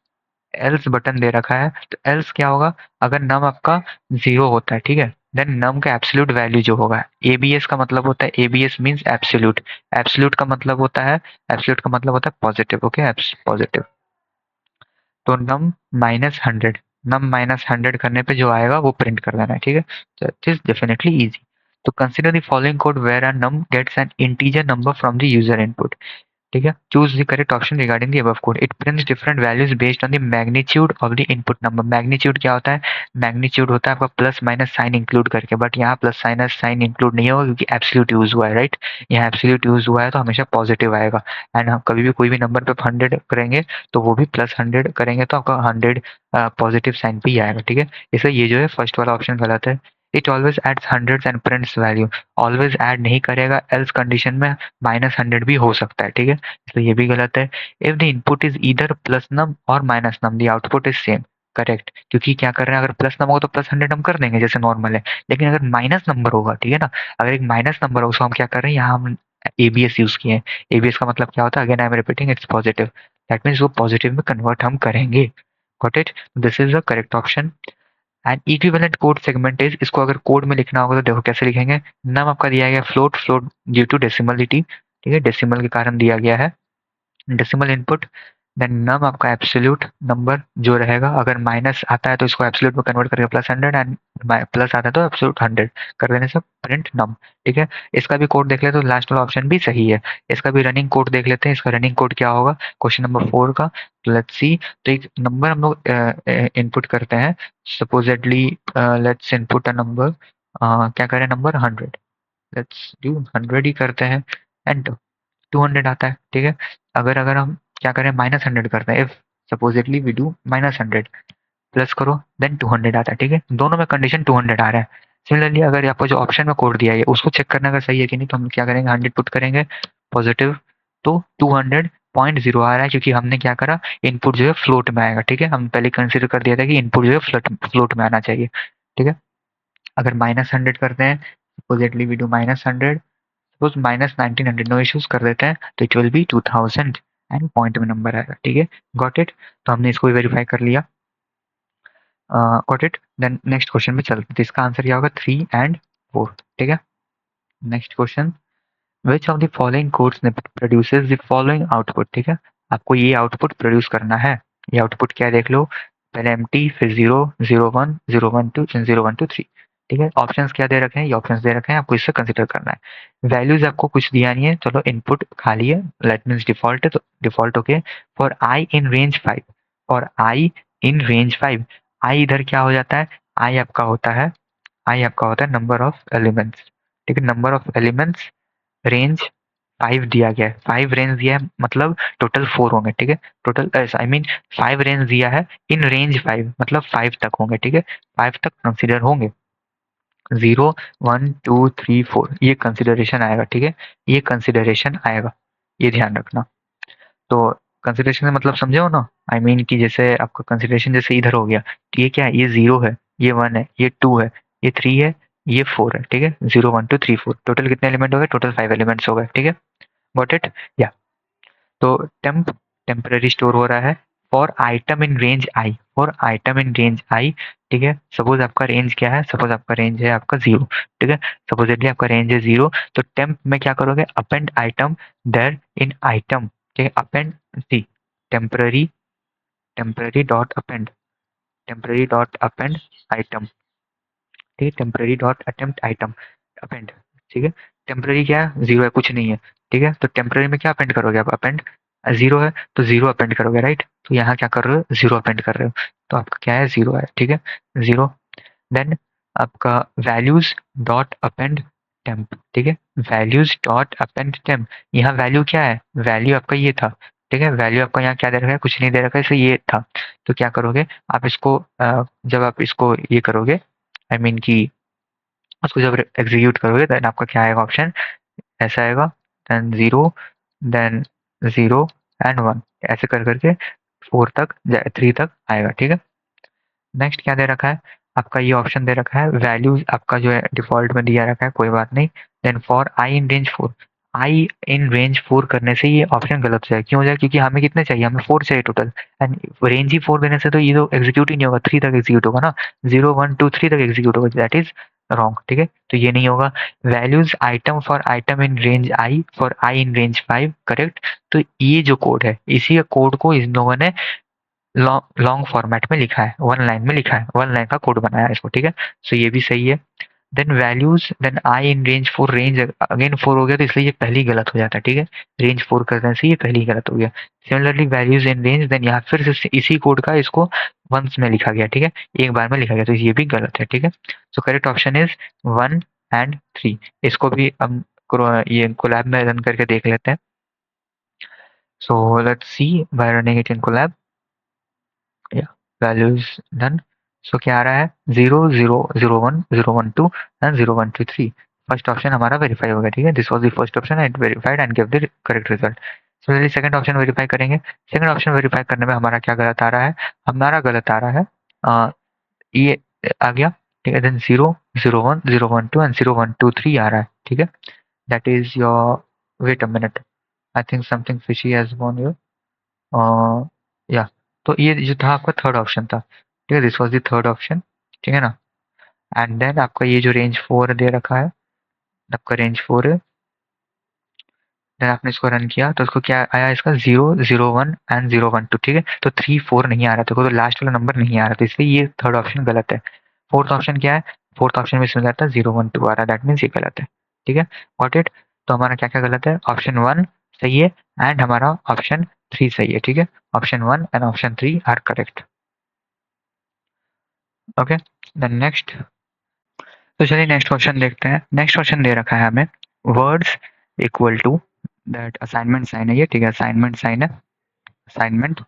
एल्स बटन दे रखा है, तो एल्स क्या होगा अगर नम आपका जीरो होता है, ठीक है देन नम का एब्सोल्यूट वैल्यू जो होगा, एबीएस का मतलब होता है एबीएस मींस एब्सोल्यूट, एब्सोल्यूट का मतलब होता है, एब्सोल्यूट का मतलब होता है पॉजिटिव, ओके पॉजिटिव। तो नम माइनस 100, नम माइनस 100 करने पे जो आएगा वो प्रिंट कर देना है, ठीक है। तो इट इज डेफिनेटली इजी। तो consider the following code where a num gets an integer number from the user input, ठीक है। Choose the correct option regarding the above code, it prints different values based on the magnitude of the input number. Magnitude क्या होता है, magnitude होता है आपका plus minus sign include करके, but यहाँ प्लस माइनस साइन इंक्लूड नहीं होगा क्योंकि एब्सोल्यूट यूज हुआ है, राइट। यहाँ एब्सोल्यूट यूज हुआ है तो हमेशा पॉजिटिव आएगा। एंड हम कभी भी कोई भी नंबर पे 100 करेंगे तो वो भी प्लस 100 करेंगे तो आपका 100 पॉजिटिव साइन पे ही आएगा, ठीक है। इसलिए ये जो है फर्स्ट वाला ऑप्शन गलत है। It always adds hundreds and prints value, always add नहीं करेगा, एल्स कंडीशन में माइनस 100 भी हो सकता है, ठीक है। तो ये भी गलत है। If the input is either plus num और minus num the output is same, correct. क्योंकि क्या कर रहे हैं अगर प्लस नंबर होगा तो प्लस 100 हम कर देंगे जैसे नॉर्मल है, लेकिन अगर माइनस नंबर होगा, ठीक है ना, अगर एक माइनस नंबर होगा उसको हम क्या कर रहे हैं यहाँ हम एबीएस यूज किए हैं। एबीएस का मतलब क्या होता है, again I am repeating it's positive, that means वो पॉजिटिव में कन्वर्ट हम करेंगे। Got it, this is the correct option. And equivalent code segment is, इसको अगर कोड में लिखना होगा तो देखो कैसे लिखेंगे। नम आपका दिया गया फ्लोट, फ्लोट ड्यू टू डेसिमलिटी, ठीक है डेसिमल के कारण दिया गया है, डेसिमल इनपुट। देन नम आपका एब्सोल्यूट नंबर जो रहेगा, अगर माइनस आता है तो इसको एब्सोल्यूट में कन्वर्ट करेगा प्लस 100 एंड प्लस आता है तो एब्सोल्यूट 100 कर देने से प्रिंट नम, ठीक है। इसका भी कोड देख लेते तो लास्ट वाला ऑप्शन भी सही है। इसका भी रनिंग कोड देख लेते हैं, इसका रनिंग कोड क्या होगा क्वेश्चन नंबर 4 का, लेट्स सी। तो एक नंबर हम लोग इनपुट करते हैं, supposedly let's input a number, क्या करें नंबर 100, लेट्स डू 100 ही करते हैं, एंटर 200 आता है, ठीक है। अगर अगर हम क्या करें माइनस 100 करते हैं, if suppositely we do minus 100 plus करो देन 200 आता है, ठीक है। दोनों में कंडीशन 200 आ रहा है। सिमिलरली अगर आपको जो ऑप्शन में कोड दिया है उसको चेक करना अगर सही है कि नहीं, तो हम क्या करेंगे 100 पुट करेंगे पॉजिटिव, तो 200.0 आ रहा है क्योंकि हमने क्या करा इनपुट जो है फ्लोट में आएगा, ठीक है। हम पहले कंसिडर कर दिया था कि इनपुट जो है फ्लोट में आना चाहिए, ठीक है। अगर माइनस 100 करते हैं, suppositely we do minus 100, suppose minus 1900, no issues कर देते हैं, तो it will be 2000 and point में नंबर आएगा, ठीक है। गॉट इट, तो हमने इसको वेरीफाई कर लिया, got it. Then next question में चलते हैं, तो इसका आंसर क्या होगा 3 एंड 4, ठीक है। Next question, which of the following code snippet produces the following output, ठीक है। आपको ये आउटपुट प्रोड्यूस करना है, ये आउटपुट क्या है देख लो, पहले एम्प्टी फिर 0 0 1 0 1 2 0 1 2 3, ठीक है। ऑप्शंस क्या दे रखे हैं, ये ऑप्शंस दे रखे हैं, आपको इससे कंसीडर करना है। वैल्यूज आपको कुछ दिया नहीं है, चलो इनपुट खाली है, लेट मीन्स डिफॉल्ट है तो default okay. For I in range 5, और आई इन रेंज 5, आई इधर क्या हो जाता है, आई आपका होता है, आई आपका होता है नंबर ऑफ एलिमेंट्स, ठीक है। नंबर ऑफ एलिमेंट्स रेंज 5 दिया गया है, 5 रेंज दिया है मतलब टोटल 4 होंगे, ठीक है। टोटल आई मीन 5 रेंज दिया है इन रेंज 5 मतलब 5 तक होंगे, ठीक है। 5 तक कंसिडर होंगे, 0 1 2 3 4 ये कंसिडरेशन आएगा, ठीक है। ये कंसिडरेशन आएगा, ये ध्यान रखना। तो कंसिडरेशन का मतलब समझे हो ना, आई मीन कि जैसे आपका कंसिडरेशन जैसे इधर हो गया, तो ये क्या है, ये 0 है, ये 1 है, ये 2 है, ये 3 है, ये 4 है, ठीक है। 0 1 2 3 4 टोटल कितने एलिमेंट हो गए, टोटल 5 एलिमेंट्स हो गए, ठीक है। गॉट इट, या। तो टेम्परेरी स्टोर हो रहा है for item in range I, for item in range I, ठीक है। सपोज आपका रेंज क्या है, सपोज आपका रेंज है आपका 0, ठीक है। सपोजिटली आपका रेंज है 0, तो टेम्प में क्या करोगे, append item there in item, ठीक है। Append C temporary, temporary dot append, temporary dot append item, ठीक है। Temporary dot attempt item append, ठीक है। टेम्पररी क्या है, 0 है, कुछ नहीं है, ठीक है। तो टेम्पररी में क्या अपेंड करोगे आप, अपेंड 0 है तो 0 अपेंड करोगे, राइट। तो यहाँ क्या कर रहे हो, 0 अपेंड कर रहे हो, तो आपका क्या है, 0 है, ठीक है, 0। देन आपका वैल्यूज डॉट अपेंड टेम्प, ठीक है। वैल्यूज डॉट अपेंड टेम्प, यहाँ वैल्यू क्या है, वैल्यू आपका ये था, ठीक है। वैल्यू आपका यहाँ क्या दे रखा है, कुछ नहीं दे रखा है, इसे ये था। तो क्या करोगे आप इसको, जब आप इसको ये करोगे, आई मीन कि उसको जब एग्जीक्यूट करोगे, देन आपका क्या आएगा, ऑप्शन ऐसा आएगा, देन 0, देन 0 एंड 1, ऐसे कर करके 4 तक 3 तक आएगा, ठीक है। नेक्स्ट क्या दे रखा है, आपका ये ऑप्शन दे रखा है, वैल्यूज आपका जो है डिफॉल्ट में दिया रखा है, कोई बात नहीं। Then for I in range 4, I in range 4 करने से ये ऑप्शन गलत हो जाए, क्यों हो जाए, क्योंकि हमें कितने चाहिए, हमें 4 चाहिए टोटल, एंड रेंज ही 4 देने से तो ये तो एग्जीक्यूट ही नहीं होगा, 3 तक एग्जीक्यूट होगा ना, 0 1 2 3 तक एग्जीक्यूट होगा, दैट इज रॉन्ग, ठीक है। तो ये नहीं होगा। Values item for item in range I, for I in range 5, correct. तो ये जो कोड है, इसी कोड को इन लोगों ने लॉन्ग फॉर्मेट में लिखा है, 1 लाइन में लिखा है, 1 लाइन का कोड बनाया है इसको, ठीक है। सो ये भी सही है। Then values, then I in range 4, range again 4 हो गया, तो इसलिए ये पहले ही गलत हो जाता है, ठीक है। रेंज 4 करने से ये पहले ही गलत हो गया। Similarly values in range, then यहाँ फिर से इसी कोड का इसको वंस में लिखा गया, ठीक है, एक बार में लिखा गया, तो ये भी गलत है, ठीक है। So correct option is 1 and 3। इसको भी हम ये कोलैब में रन करके देख लेते हैं। So let's see by running it in Colab, yeah values done. So क्या आ रहा है, 0 0 0 1 0 1 2 एंड 0 1 2 3। फर्स्ट ऑप्शन हमारा वेरीफाई हो गया, ठीक है। This was the first option and verified and give the correct result. Similarly second option verify करेंगे। सेकंड ऑप्शन वेरीफाई करने में हमारा क्या गलत आ रहा है, हमारा गलत आ रहा है, ये आ गया, ठीक है। देन 0 0 1 0 1 2 एंड 0 1 2 3 आ रहा है, ठीक है। That is your, wait a minute, I think something fishy has gone here, yeah, तो ये जो था आपका थर्ड ऑप्शन था, ठीक है। This was the third option, ठीक है ना। एंड देन आपका ये जो रेंज 4 दे रखा है, आपका रेंज 4 है। देन आपने इसको रन किया तो इसको क्या आया, इसका 0 0 1 एंड 0 1 2, ठीक है। तो 3 4 नहीं आ रहा, देखो तो लास्ट वाला नंबर नहीं आ रहा, तो इसलिए ये थर्ड ऑप्शन गलत है। फोर्थ ऑप्शन क्या है, फोर्थ ऑप्शन में इसमें था 0 1 2 आ रहा है, दैट मीन्स ये गलत है, ठीक है। Got it. तो हमारा क्या क्या गलत है, ऑप्शन 1 सही है एंड हमारा ऑप्शन 3 सही है, ठीक है। Option 1 and option 3 are correct. Okay, then next. तो चलिए नेक्स्ट क्वेश्चन देखते हैं। नेक्स्ट क्वेश्चन दे रखा है हमें, words equal to, that assignment sign है ये, ठीक है, असाइनमेंट साइन है। Assignment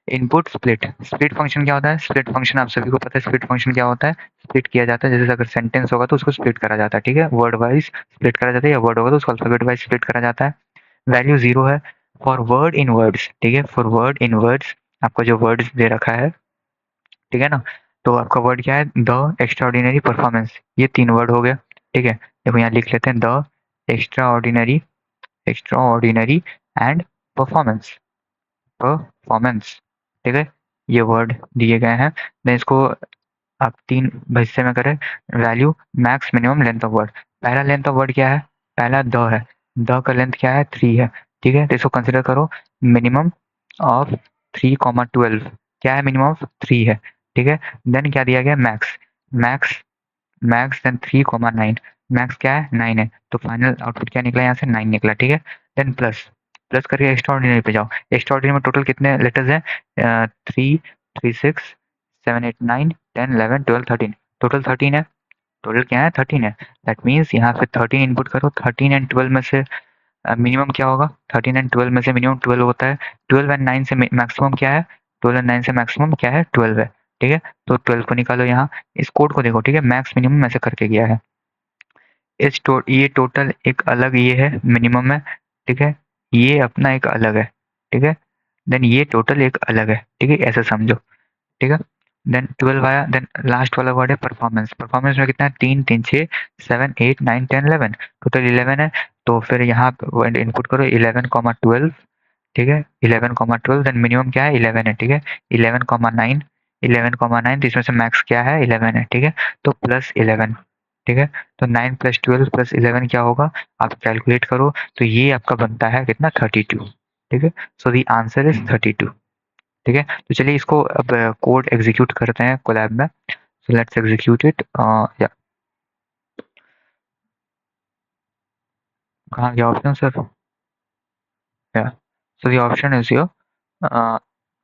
input split, split function क्या होता है, स्प्लिट फंक्शन आप सभी को पता है, स्प्लिट फंक्शन क्या होता है, स्प्लिट किया जाता है, जैसे अगर सेंटेंस होगा तो उसको स्प्लिट करा जाता है, ठीक है, वर्ड वाइज स्प्लिट करा जाता है, या वर्ड होगा तो उसको अल्फाबेट वाइज स्प्लिट करा जाता है। वैल्यू 0 है फॉर वर्ड इन वर्ड्स, ठीक है, फॉर वर्ड इन वर्ड्स आपको जो वर्ड्स दे रखा है, ठीक है ना। तो आपका वर्ड क्या है, द एक्स्ट्राऑर्डिनरी परफॉर्मेंस, ये 3 वर्ड हो गया, ठीक है। देखो यहाँ लिख लेते हैं, the extraordinary, extraordinary and performance, performance, ठीक है। ये वर्ड दिए गए हैं। देन इसको आप 3 हिस्से में करें, value, max, minimum, length of word. पहला लेंथ ऑफ वर्ड क्या है, पहला द है, द का लेंथ क्या है, 3 है, ठीक है। तो इसको कंसिडर करो मिनिमम ऑफ 3,12, क्या है, मिनिमम ऑफ 3 है, ठीक है। देन क्या दिया गया, max, max, max then 3,9, max क्या है, 9 है, तो फाइनल आउटपुट क्या निकला, यहाँ से 9 निकला, ठीक है। देन प्लस, प्लस करके एक्स्ट्रा ऑर्डिनरी पे जाओ, एक्स्ट्रा ऑर्डिनरी में टोटल कितने लेटर्स हैं, 3 3 6 7 8 9 10 11 12 13, टोटल 13 है, टोटल क्या है, 13 है। दैट मीन्स यहाँ पे 13 इनपुट करो, 13 एंड 12 में से मिनिमम क्या होगा, 13 एंड 12 में से मिनिमम 12 होता है, 12 एंड 9 से मैक्सिमम क्या है, 12 एंड 9 से मैक्सिमम क्या है, 12 है, ठीक है। तो 12 को निकालो यहाँ, इस कोड को देखो, ठीक है, मैक्स मिनिमम ऐसे करके गया है। ये टोटल एक अलग ये है, मिनिमम है, ठीक है, ये अपना एक अलग है, ठीक है। देन ये टोटल एक अलग है, ठीक है, ऐसा समझो, ठीक है। देन 12 आया, देन लास्ट वाला वर्ड है परफॉर्मेंस, परफॉर्मेंस में कितना है, 3 3 6 7 8 9 10 11, टोटल 11 है। तो फिर यहाँ इनपुट करो 11, 12, ठीक है, 11,12, देन मिनिमम क्या है 11 है, ठीक है, 11,9, 11,9, तो इसमें से मैक्स क्या है 11 है, ठीक है, तो प्लस 11, ठीक है, तो 9 प्लस 12 प्लस 11 क्या होगा, आप कैलकुलेट करो, तो ये आपका बनता है कितना 32, ठीक है, सो दी आंसर इज 32, ठीक है, तो चलिए इसको अब कोड एग्जीक्यूट करते हैं कोलैब में, सो लेट्स एग्जीक्यूट इट, या कहाँ गया ऑप्शन सर, या so the option is your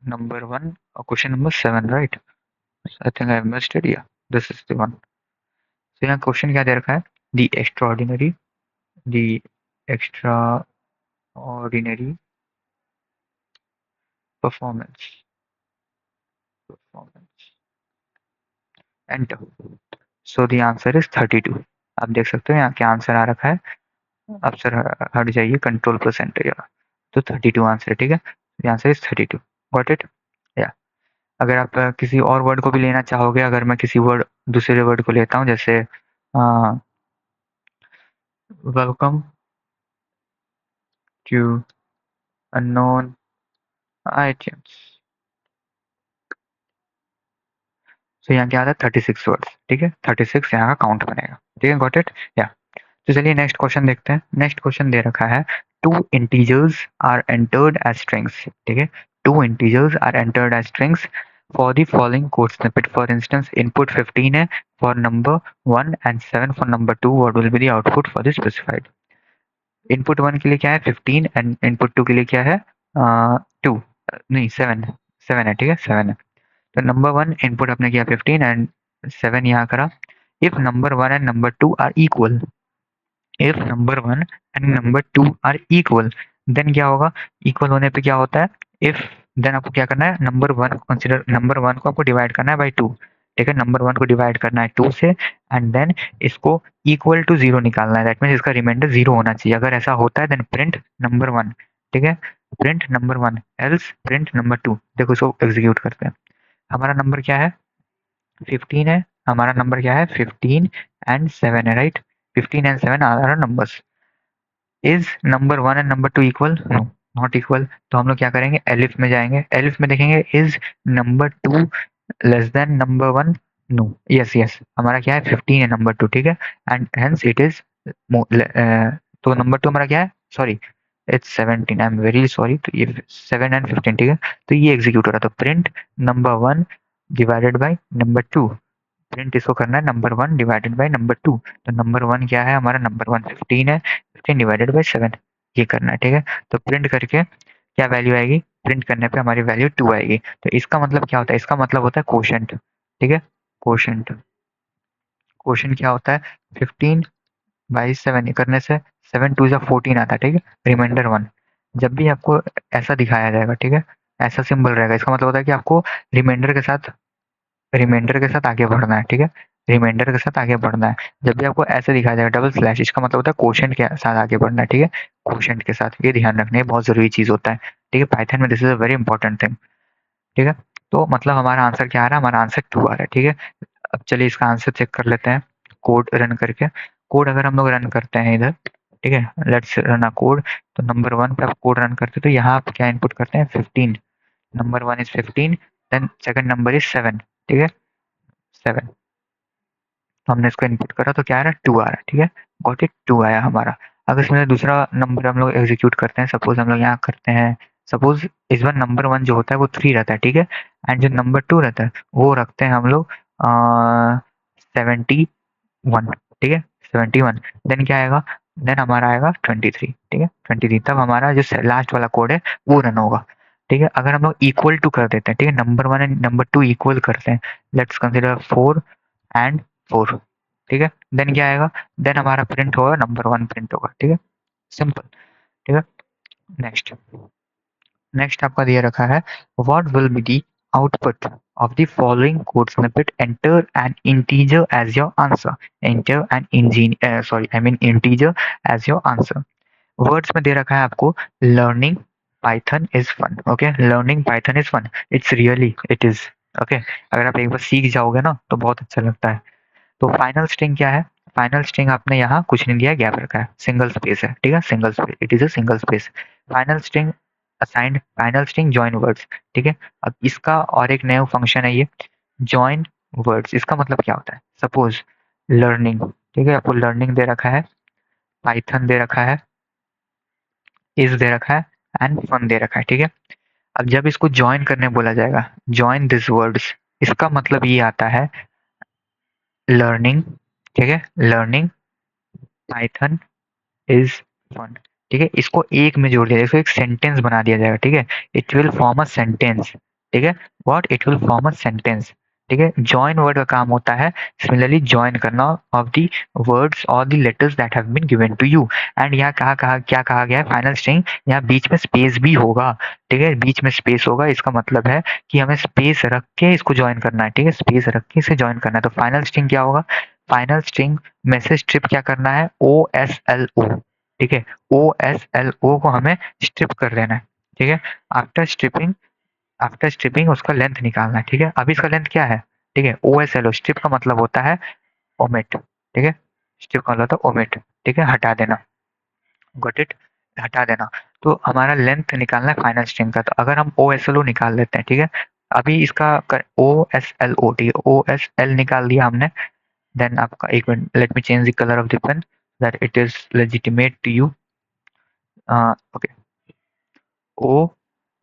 number 1, question number 7, right? I think I missed it. Yeah, this is the one. So यहाँ क्वेश्चन क्या दे रखा है, the extraordinary performance enter. So the answer is 32. आप देख सकते हो यहाँ क्या आंसर आ रखा है, अब सर हट जाइए कंट्रोल प्लस एंटर, तो 32 आंसर है, ठीक है, the answer is 32. Got it? या अगर आप किसी और वर्ड को भी लेना चाहोगे, अगर मैं किसी वर्ड दूसरे वर्ड को लेता हूँ, जैसे वेलकम टू अननोन आइटम्स, तो यहाँ क्या आता है 36 वर्ड्स, ठीक है, 36 यहाँ का काउंट बनेगा, ठीक है, गॉट इट, या तो चलिए नेक्स्ट क्वेश्चन देखते हैं। नेक्स्ट क्वेश्चन दे रखा है two integers are entered as strings, ठीक है, two integers are entered as strings for the following code snippet, for instance input 15 है for number 1 and 7 for number 2, what will be the output for the specified. Input 1 के लिए क्या है 15 and input 2 के लिए क्या है 2, नहीं 7, 7 है, ठीक है, 7 है, तो नंबर 1 इनपुट आपने किया 15 एंड 7 यहाँ करा, if number 1 and number 2 are equal, if number 1 and number 2 are equal, then क्या होगा, इक्वल होने पे क्या होता है, इफ, देन आपको क्या करना है, नंबर 1 कंसीडर, नंबर 1 को आपको डिवाइड करना है बाय 2, ठीक है, नंबर 1 को डिवाइड करना है 2 से, एंड देन इसको इक्वल टू 0 निकालना है, दैट मीन्स इसका रिमाइंडर 0 होना चाहिए, अगर ऐसा होता है देन प्रिंट नंबर 1, ठीक है, print number 1 else print number 2, देखो इसको एग्जीक्यूट करते हैं, हमारा नंबर क्या है 15 है, हमारा नंबर क्या है 15 एंड 7 है, right, 15 and 7 are our numbers, is number 1 and number 2 equal, no not equal, तो हम लोग क्या करेंगे एलिफ में जाएंगे, एलिफ में देखेंगे is number 2 less than number 1, no, yes yes, हमारा क्या है 15 है नंबर 2, ठीक है, एंड हेंस इट इज, तो नंबर 2 हमारा क्या है, sorry it's 17, I am very sorry, तो ये 7 एंड 15, ठीक है, तो ये एग्जीक्यूट हो रहा, तो print number 1 divided by number 2, print इसको करना है नंबर 1 डिवाइडेड बाय नंबर 2, तो नंबर 1 क्या है हमारा, नंबर 1 15 है, 15 डिवाइडेड बाय 7, ये करना है, ठीक है, तो प्रिंट करके क्या वैल्यू आएगी, प्रिंट करने पे हमारी वैल्यू 2 आएगी, तो इसका मतलब क्या होता है, इसका मतलब होता है कोशेंट, ठीक है, कोशेंट, कोशेंट क्या होता है 15 बाई 7 करने से 7 टू जा 14 आता है, ठीक है, रिमाइंडर 1, जब भी आपको ऐसा दिखाया जाएगा, ठीक है, ऐसा सिंबल रहेगा, इसका मतलब होता है कि आपको रिमाइंडर के साथ, रिमाइंडर के साथ आगे बढ़ना है, ठीक है, रिमाइंडर के साथ आगे बढ़ना है, जब भी आपको ऐसे दिखाया जाएगा डबल स्लैश, इसका मतलब होता है कोशेंट के साथ आगे बढ़ना है, ठीक है, कोशेंट के साथ, ये ध्यान रखना है, बहुत जरूरी चीज होता है, ठीक है, पाइथन में this is a very important thing, ठीक है, तो मतलब हमारा आंसर क्या आ रहा है, हमारा आंसर 2 आ रहा है, ठीक है, अब चलिए इसका आंसर चेक कर लेते हैं कोड रन करके, कोड अगर हम लोग रन करते हैं इधर, ठीक है, लेट्स रन अ कोड, तो नंबर 1 पे आप कोड रन करते हैं, तो यहाँ आप क्या इनपुट करते हैं 15, number 1 is 15, then second number is 7, ठीक है, 7, तो हमने इसको इनपुट करा तो क्या आ रहा है 2 आ रहा है, ठीक है, गॉट इट, 2 आया हमारा, अगर इसमें दूसरा नंबर हम लोग एग्जीक्यूट करते हैं, सपोज हम लोग यहाँ करते हैं, सपोज इस बार नंबर 1 जो होता है वो 3 रहता है, ठीक है, एंड जो नंबर 2 रहता है वो रखते हैं हम लोग 71, ठीक है, 71, देन क्या आएगा, देन हमारा आएगा 23, ठीक है, 23, तब हमारा जो लास्ट वाला कोड है वो रन होगा, ठीक है, अगर हम लोग इक्वल टू कर देते हैं, ठीक है, नंबर 1 एंड नंबर 2 इक्वल करते हैं, लेट्स कंसिडर 4 एंड 4, ठीक है, देन क्या आएगा, देन हमारा प्रिंट होगा नंबर 1 प्रिंट होगा, ठीक है, सिंपल, ठीक है, नेक्स्ट, नेक्स्ट आपका दिया रखा है what will be the output of the following code snippet, enter an integer as your answer, enter an integer as your answer, words में दे रखा है आपको learning python is fun, okay, learning python is fun, it's really it is, okay, अगर आप एक बार सीख जाओगे ना तो बहुत अच्छा लगता है, तो फाइनल स्ट्रिंग क्या है, फाइनल स्ट्रिंग आपने यहाँ कुछ नहीं दिया, गैप रखा है, सिंगल स्पेस है, ठीक है, single space, it is a single space, final string assigned final string join words, ठीक है। अब इसका और एक नया फंक्शन है ये जॉइन वर्ड्स। इसका मतलब क्या होता है? सपोज लर्निंग, ठीक है, आपको लर्निंग दे रखा है, पाइथन दे रखा है, इज दे रखा है एंड फन दे रखा है, ठीक है। अब जब इसको जॉइन करने बोला जाएगा, जॉइन दिस वर्ड्स, इसका मतलब ये आता है लर्निंग, ठीक है, लर्निंग पाइथन इज फन, ठीक है। इसको एक में जोड़ दिया, इसको एक सेंटेंस बना दिया जाएगा, ठीक है। It will form a sentence, ठीक है। What? It will form a sentence, ठीक है। जॉइन वर्ड का काम होता है सिमिलरली जॉइन करना ऑफ द वर्ड्स और the letters that have been given to you. And यहाँ कहा कहा क्या कहा गया है? फाइनल स्ट्रिंग, यहाँ बीच में स्पेस भी होगा, ठीक है, बीच में स्पेस होगा। इसका मतलब है कि हमें स्पेस रख के इसको ज्वाइन करना है, ठीक है, स्पेस रख के इसे ज्वाइन करना है। तो फाइनल स्ट्रिंग क्या होगा? फाइनल स्ट्रिंग मैसेज स्ट्रिप क्या करना है? OSLO, ठीक है, OSLO को हमें स्ट्रिप कर देना है, ठीक है। आफ्टर स्ट्रिपिंग, आफ्टर स्ट्रिपिंग उसका लेंथ निकालना है, ठीक है। अब इसका लेंथ क्या है? ठीक है, OSLO स्ट्रिप का मतलब होता है ओमिट, ठीक है, स्ट्रिप का मतलब होता है ओमिट, ठीक है, हटा देना, गॉट इट, हटा देना। तो हमारा लेंथ निकालना है फाइनल स्ट्रिंग का। तो अगर हम OSLO निकाल लेते हैं, ठीक है, अभी इसका OSLO, ठीक है, OSL निकाल दिया हमने। देन आपका एक minute, let me change the colour of the pen that it is legitimate to you. Okay, O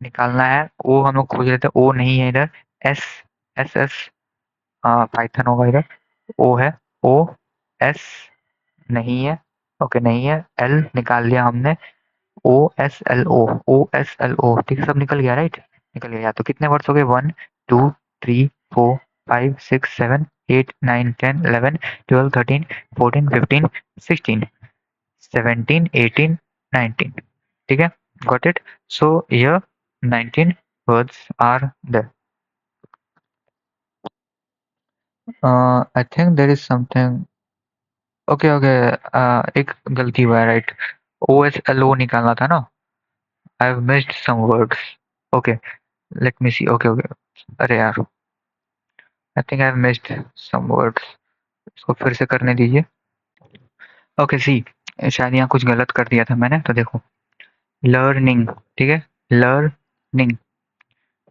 निकालना है, ओ हम लोग खोज रहे थे, ओ नहीं है इधर, एस, एस एस पाइथन होगा इधर, ओ है, ओ एस नहीं है, ओके नहीं है, एल निकाल लिया हमने, OSLO, OSLO, ठीक है, सब निकल गया, राइट, निकल गया। तो कितने वर्ड्स हो गए? 1 2 3 4 5 6 7 8 9 10 11 12 13 14 15 16 17 18 19, ठीक है, got it. So here 19 words are there. I think there is something, okay okay, एक गलती हुआ है, राइट, OSLO निकालना था ना, I have missed some words, okay, let me see, okay okay, अरे यार, I think I have missed some words, इसको फिर से करने दीजिए। ओके सी, शायद यहाँ कुछ गलत कर दिया था मैंने, तो देखो, लर्निंग, ठीक है, learning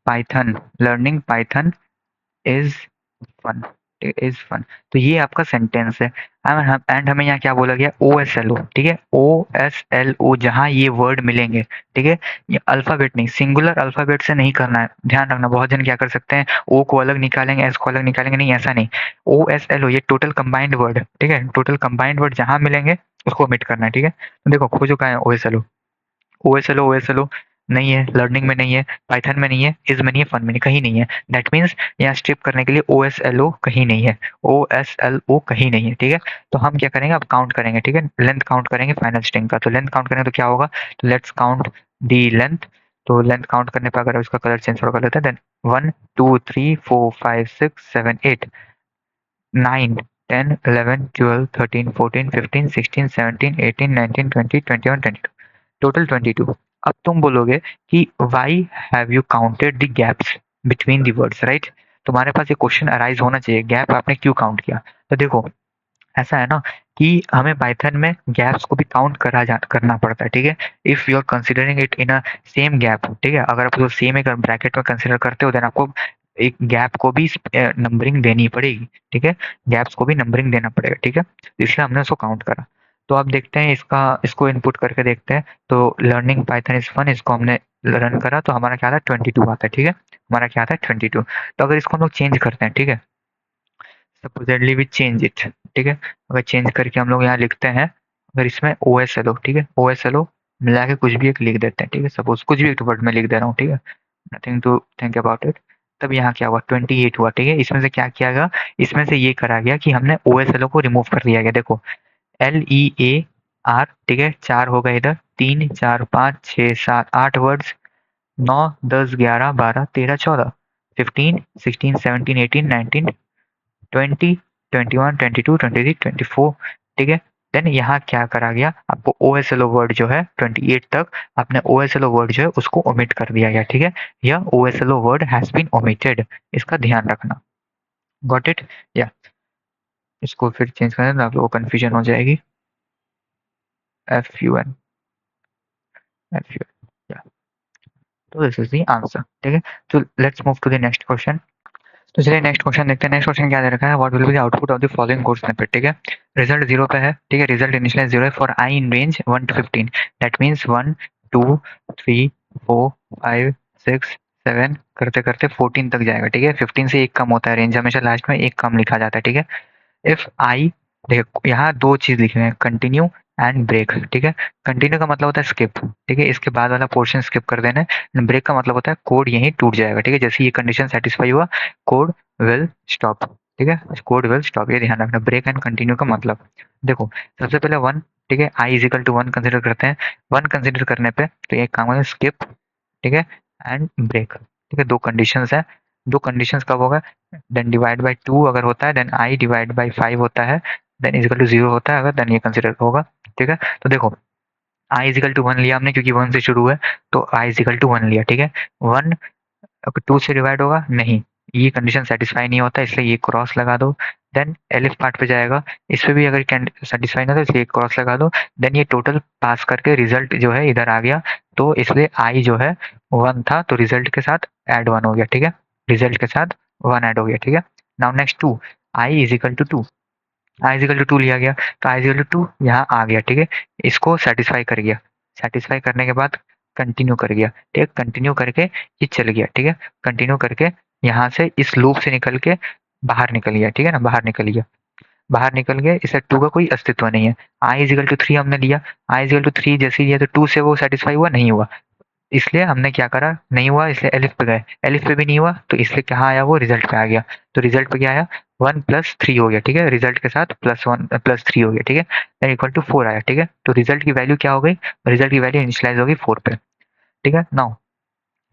Python, learning Python is fun, is fun. तो ये आपका सेंटेंस है। एंड हमें यहाँ क्या बोला गया? OSLO, ठीक है, OSLO जहाँ ये वर्ड मिलेंगे, ठीक है, ये अल्फाबेट नहीं, सिंगुलर अल्फाबेट से नहीं करना है, ध्यान रखना। बहुत जन क्या कर सकते हैं, ओ को अलग निकालेंगे, एस को अलग निकालेंगे, नहीं ऐसा नहीं। OSLO ये टोटल कंबाइंड वर्ड, ठीक है, टोटल कंबाइंड वर्ड जहाँ मिलेंगे उसको ओमिट करना है, ठीक है। तो देखो खोजो कहाँ है OSLO, OSLO, OSLO नहीं है, लर्निंग में नहीं है, पाइथन में नहीं है, इज में नहीं है, फन में नहीं, कहीं नहीं है। दैट मीन्स यहाँ स्ट्रिप करने के लिए OSLO कहीं नहीं है, OSLO कहीं नहीं है, ठीक है। तो हम क्या करेंगे, अब काउंट करेंगे, ठीक है, लेंथ काउंट करेंगे फाइनल स्ट्रिंग का। तो लेंथ काउंट करेंगे तो क्या होगा? तो लेट्स काउंट दी लेंथ। तो लेंथ काउंट करने पर अगर उसका कलर चेंज कर लेते हैं, देन 1 2 3 4 5 6 7 8 9 10 11 12 13 14 15 16 17 18 19 20 21 22, टोटल 22। अब तुम बोलोगे कि why have you counted the gaps between the words, right. तुम्हारे पास ये क्वेश्चन अराइज होना चाहिए, गैप आपने क्यों काउंट किया? तो देखो, ऐसा है ना कि हमें पाइथन में गैप्स को भी काउंट करना पड़ता है, ठीक है। If you are considering it in a same gap, ठीक है, अगर आप उसको सेम एक ब्रैकेट में कंसिडर करते हो, देन आपको एक गैप को भी नंबरिंग देनी पड़ेगी, ठीक है, गैप्स को भी नंबरिंग देना पड़ेगा, ठीक है। तो इसलिए हमने उसको काउंट करा। तो आप देखते हैं इसका, इसको इनपुट करके देखते हैं। तो लर्निंग पाइथन इज फन, इसको हमने रन करा तो हमारा क्या आता है? 22 आता है, ठीक है, हमारा क्या आता है? 22। तो अगर इसको हम लोग चेंज करते हैं, ठीक है, सपोजेडली वी चेंज इट, ठीक है, अगर चेंज करके हम लोग यहाँ लिखते हैं, अगर इसमें OSLO, ठीक है, OSLO मिला के कुछ भी एक लिख देते हैं, ठीक है, सपोज कुछ भी एक वर्ड में लिख दे रहा हूँ, ठीक है, nothing to think about it. तब यहाँ क्या हुआ? 28 हुआ, ठीक है। इसमें से क्या किया गया? इसमें से ये करा गया कि हमने OSLO को रिमूव कर दिया गया। देखो, LEAR, ठीक है, 4 हो गए इधर, 3 4 5 6 7 8 वर्ड्स, 9 10 11 12 13 14 15 16 17 18 19 20 21 22 23 24, ठीक है। देन यहाँ क्या करा गया? आपको OSLO वर्ड जो है 28 तक, आपने OSLO वर्ड जो है उसको ओमिट कर दिया गया, ठीक है। यह OSLO word has been omitted, इसका ध्यान रखना, गॉट इट। या इसको फिर चेंज करना तो आप लोगों को कंफ्यूजन हो जाएगी। FUN, FUN, या तो दिस इज द आंसर, ठीक है। तो let's move to the next question. तो चलिए नेक्स्ट क्वेश्चन देखते हैं। नेक्स्ट क्वेश्चन क्या दे रखा है, what will be the output of the following code snippet, ठीक है। रिजल्ट 0 पे है, ठीक है। रिजल्ट इनिशियलाइज 0 है for I in range 1 to 15, that means 1 2 3 4 5 6 7 करते करते 14 तक जाएगा, ठीक है। 15 से एक कम होता है रेंज, हमेशा लास्ट में एक कम लिखा जाता है, ठीक है। इफ आई, देखो यहाँ दो चीज लिखे हैं, कंटिन्यू एंड ब्रेक, ठीक है। कंटिन्यू का मतलब होता है स्किप, ठीक है, इसके बाद वाला पोर्शन स्किप कर देना है। ब्रेक का मतलब होता है कोड यहीं टूट जाएगा, ठीक है। जैसे ये कंडीशन सेटिस्फाई हुआ, कोड विल स्टॉप, ठीक है, कोड विल स्टॉप, ये ध्यान रखना ब्रेक एंड कंटिन्यू का मतलब। देखो सबसे पहले 1, ठीक है, आई इज इक्वल टू 1 कंसिडर करते हैं। 1 कंसिडर करने पे तो एक काम है स्किप, ठीक है, एंड ब्रेक, ठीक है। दो कंडीशंस है, दो कंडीशंस कब होगा, देन डिवाइड बाय 2 अगर होता है, देन आई डिवाइड बाय 5 होता है, देन इज इक्वल टू 0 होता है अगर, देन ये कंसिडर होगा, ठीक है। तो देखो आई इज इक्वल टू 1 लिया हमने क्योंकि 1 से शुरू है, तो आई इज इक्वल टू 1 लिया, ठीक है। 1 2 से डिवाइड होगा नहीं, ये कंडीशन सेटिस्फाई नहीं होता, इसलिए ये क्रॉस लगा दो। देन एलिफ पार्ट पे जाएगा, इस पे भी अगर सेटिस्फाई ना हो तो इसलिए क्रॉस लगा दो। देन ये टोटल पास करके रिजल्ट जो है इधर आ गया, तो इसलिए आई जो है 1 था, तो रिजल्ट के साथ ऐड 1 हो गया, ठीक है। रिजल्ट के साथ 1 ऐड हो गया, ठीक है। Now next 2, I is equal to 2, I is equal to 2 लिया गया, तो आई इज इक्वल टू 2 यहाँ आ गया, ठीक है। इसको सेटिस्फाई कर गया, सेटिस्फाई करने के बाद कंटिन्यू कर गया, ठीक है। कंटिन्यू करके ये चल गया, ठीक है। कंटिन्यू करके यहाँ से इस लूप से निकल के बाहर निकल गया, ठीक है ना, बाहर निकल गया, बाहर निकल गया, इसे 2 का कोई अस्तित्व नहीं है। आई इज इक्वल टू 3 हमने लिया, आई इज इक्वल टू 3 जैसे ही लिया तो 2 से वो सेटिस्फाई हुआ नहीं हुआ, इसलिए हमने क्या करा, नहीं हुआ इसलिए एलिफ पे गए, एलिफ पे भी नहीं हुआ तो इसलिए कहाँ आया, वो रिजल्ट पे आ गया। तो रिजल्ट पे क्या आया, 1 प्लस 3 हो गया, ठीक है। रिजल्ट के साथ +1 +3 हो गया, ठीक है। देन इक्वल टू 4 आया, ठीक है। तो रिजल्ट की वैल्यू क्या हो गई, रिजल्ट की वैल्यू इनिशियलाइज होगी 4 पे, ठीक है। नाउ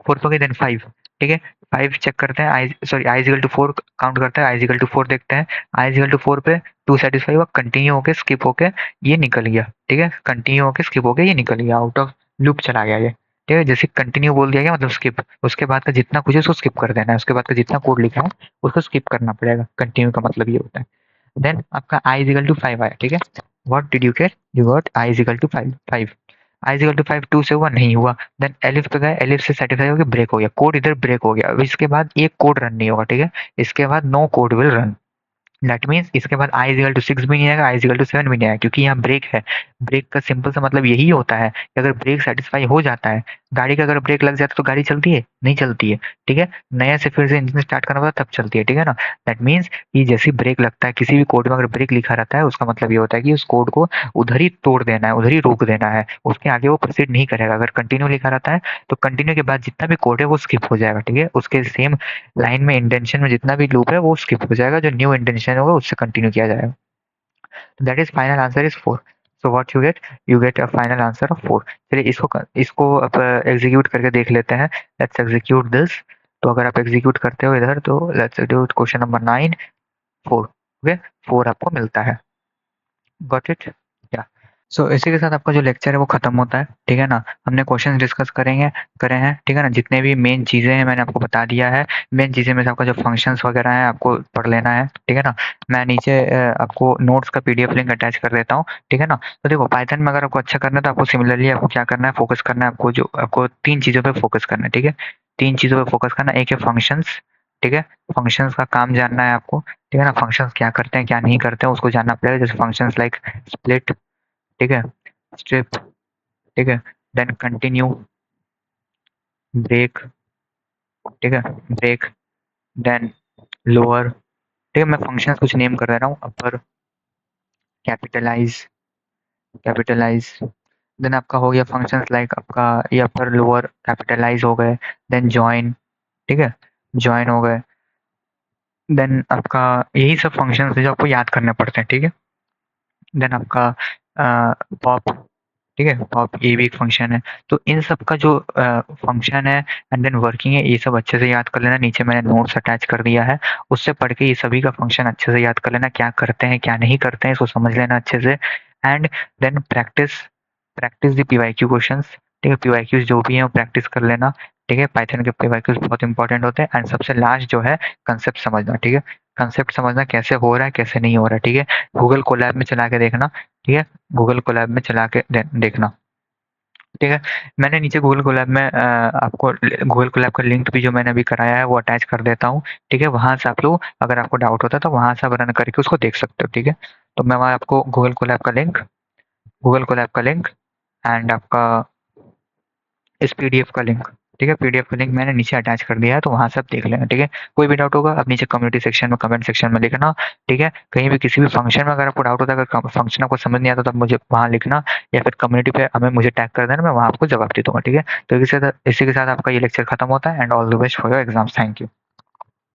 4 पे गई, देन 5, ठीक है। 5 चेक करते हैं, I sorry I is equal to 4 count करते हैं, आई इज इक्वल टू 4 देखते हैं। आई इज इक्वल टू 4 पे 2 सेटिस्फाई हुआ, कंटिन्यू होके स्किप होके ये निकल गया, ठीक है। कंटिन्यू होके स्किप होके ये निकल गया, आउट ऑफ लूप चला गया ये, ठीक है। जैसे कंटिन्यू बोल दिया गया मतलब स्किप, उसके बाद का जितना कुछ है उसको स्किप कर देना है, उसके बाद का जितना कोड लिखा है उसको स्किप करना पड़ेगा, कंटिन्यू का मतलब ये होता है। देन आपका आई इज इक्वल टू 5 आया, ठीक है। What did you get, you got I is equal to 5, 5 I is equal to 5, 2 से हुआ नहीं हुआ, देन एलिफ पे गए, एलिफ से सेटिस्फाई हो गया, ब्रेक हो गया, कोड इधर ब्रेक हो गया। अब इसके बाद एक कोड रन नहीं होगा, ठीक है। इसके बाद no code will run, that means इसके बाद आई इजिकल टू 6 भी नहीं आएगा, आई इजिकल टू 7 भी नहीं आएगा, क्योंकि यहाँ ब्रेक है। ब्रेक का सिंपल सा मतलब यही होता है कि अगर ब्रेक सेटिस्फाई हो जाता है, गाड़ी का अगर ब्रेक लग जाता है तो गाड़ी चलती है, नहीं चलती है, ठीक है। नया से फिर से इंजन स्टार्ट करना पड़ता है तब चलती है, ठीक है ना। दैट मीन्स कि जैसे ही ब्रेक लगता है किसी भी कोड में, अगर ब्रेक लिखा रहता है उसका मतलब ये होता है कि उस कोड को उधर ही तोड़ देना है, उधर ही रोक देना है, उसके आगे वो प्रोसीड नहीं करेगा। अगर कंटिन्यू लिखा रहता है तो कंटिन्यू के बाद जितना भी कोड है वो स्किप हो जाएगा, ठीक है। उसके सेम लाइन में इंटेंशन में जितना भी लूप है वो स्किप हो जाएगा, जो न्यू इंटेंशन होगा उससे कंटिन्यू किया जाएगा। That is final answer is 4। So what you get a final answer of 4। चलिए इसको अब एग्जीक्यूट करके देख लेते हैं। Let's execute this. तो अगर आप एग्जीक्यूट करते हो इधर तो let's do question number 9 4, okay 4 आपको मिलता है। गॉट इट, या सो इसी के साथ आपका जो लेक्चर है वो खत्म होता है, ठीक है ना। हमने क्वेश्चन डिस्कस करे हैं, ठीक है ना। जितने भी मेन चीज़ें हैं मैंने आपको बता दिया है। मेन चीज़ें में से आपका जो फंक्शंस वगैरह हैं आपको पढ़ लेना है, ठीक है ना। मैं नीचे आपको नोट्स का पीडीएफ लिंक अटैच कर देता हूँ, ठीक है ना। तो देखो पाइथन में अगर आपको अच्छा करना है तो आपको सिमिलरली आपको क्या करना है, फोकस करना है, आपको 3 चीज़ों पे फोकस करना है, ठीक है। 3 चीज़ों पे फोकस करना है। एक है फंक्शंस, ठीक है, फंक्शंस का काम जानना है आपको, ठीक है ना। फंक्शंस क्या करते हैं क्या नहीं करते हैं उसको जानना पड़ेगा। जैसे फंक्शंस लाइक स्प्लिट, ठीक है, स्ट्रिप, ठीक है, देन कंटिन्यू, ब्रेक, ठीक है, ब्रेक, देन लोअर, ठीक है। मैं फंक्शंस कुछ नेम कर दे रहा हूँ, अपर, कैपिटलाइज, कैपिटलाइज, देन आपका हो गया फंक्शंस लाइक आपका ये अपर लोअर कैपिटलाइज हो गए, देन जॉइन, ठीक है, जॉइन हो गए, देन आपका यही सब फंक्शंस है जो आपको याद करने पड़ते हैं, ठीक है। देन आपका पॉप, ठीक है, पॉप ये भी एक फंक्शन है। तो इन सब का जो फंक्शन है एंड देन वर्किंग है, ये सब अच्छे से याद कर लेना। नीचे मैंने नोट्स अटैच कर दिया है, उससे पढ़ के ये सभी का फंक्शन अच्छे से याद कर लेना, क्या करते हैं क्या नहीं करते हैं इसको समझ लेना अच्छे से। And then practice, practice the PYQ questions, ठीक है। पीवाईक्यूज जो भी हैं वो प्रैक्टिस कर लेना, ठीक है। पाइथन के पीवाईक्यूज बहुत इंपॉर्टेंट होते हैं। एंड सबसे लास्ट जो है कंसेप्ट समझना, ठीक है। कंसेप्ट समझना कैसे हो रहा है कैसे नहीं हो रहा है, ठीक है। गूगल कोलैब में चला के देखना, ठीक है, गूगल कोलैब में चला के देखना। ठीक है? मैंने नीचे गूगल कोलैब में आपको गूगल कोलैब का लिंक भी जो मैंने अभी कराया है वो अटैच कर देता हूँ, ठीक है? वहाँ से आप लोग अगर आपको डाउट होता है तो वहाँ से आप रन करके उसको देख सकते हो, ठीक है? तो मैं वहाँ आपको गूगल कोलैब का लिंक एंड आपका इस पीडीएफ का लिंक, ठीक है? पीडीएफ का लिंक मैंने नीचे अटैच कर दिया है, तो वहाँ से आप देख लेना, ठीक है? कोई भी डाउट होगा आप नीचे कम्युनिटी सेक्शन में, कमेंट सेक्शन में लिखना, ठीक है? कहीं भी किसी भी फंक्शन में अगर आपको डाउट होता है, अगर फंक्शन आपको समझ नहीं आता तो आप मुझे वहाँ लिखना या फिर कम्युनिटी पे हमें मुझे टैग कर देना, मैं वहाँ आपको जवाब दे दूँगा, ठीक है? तो इसी के साथ आपका ये लेक्चर खत्म होता है and all the best for your exams. Thank you.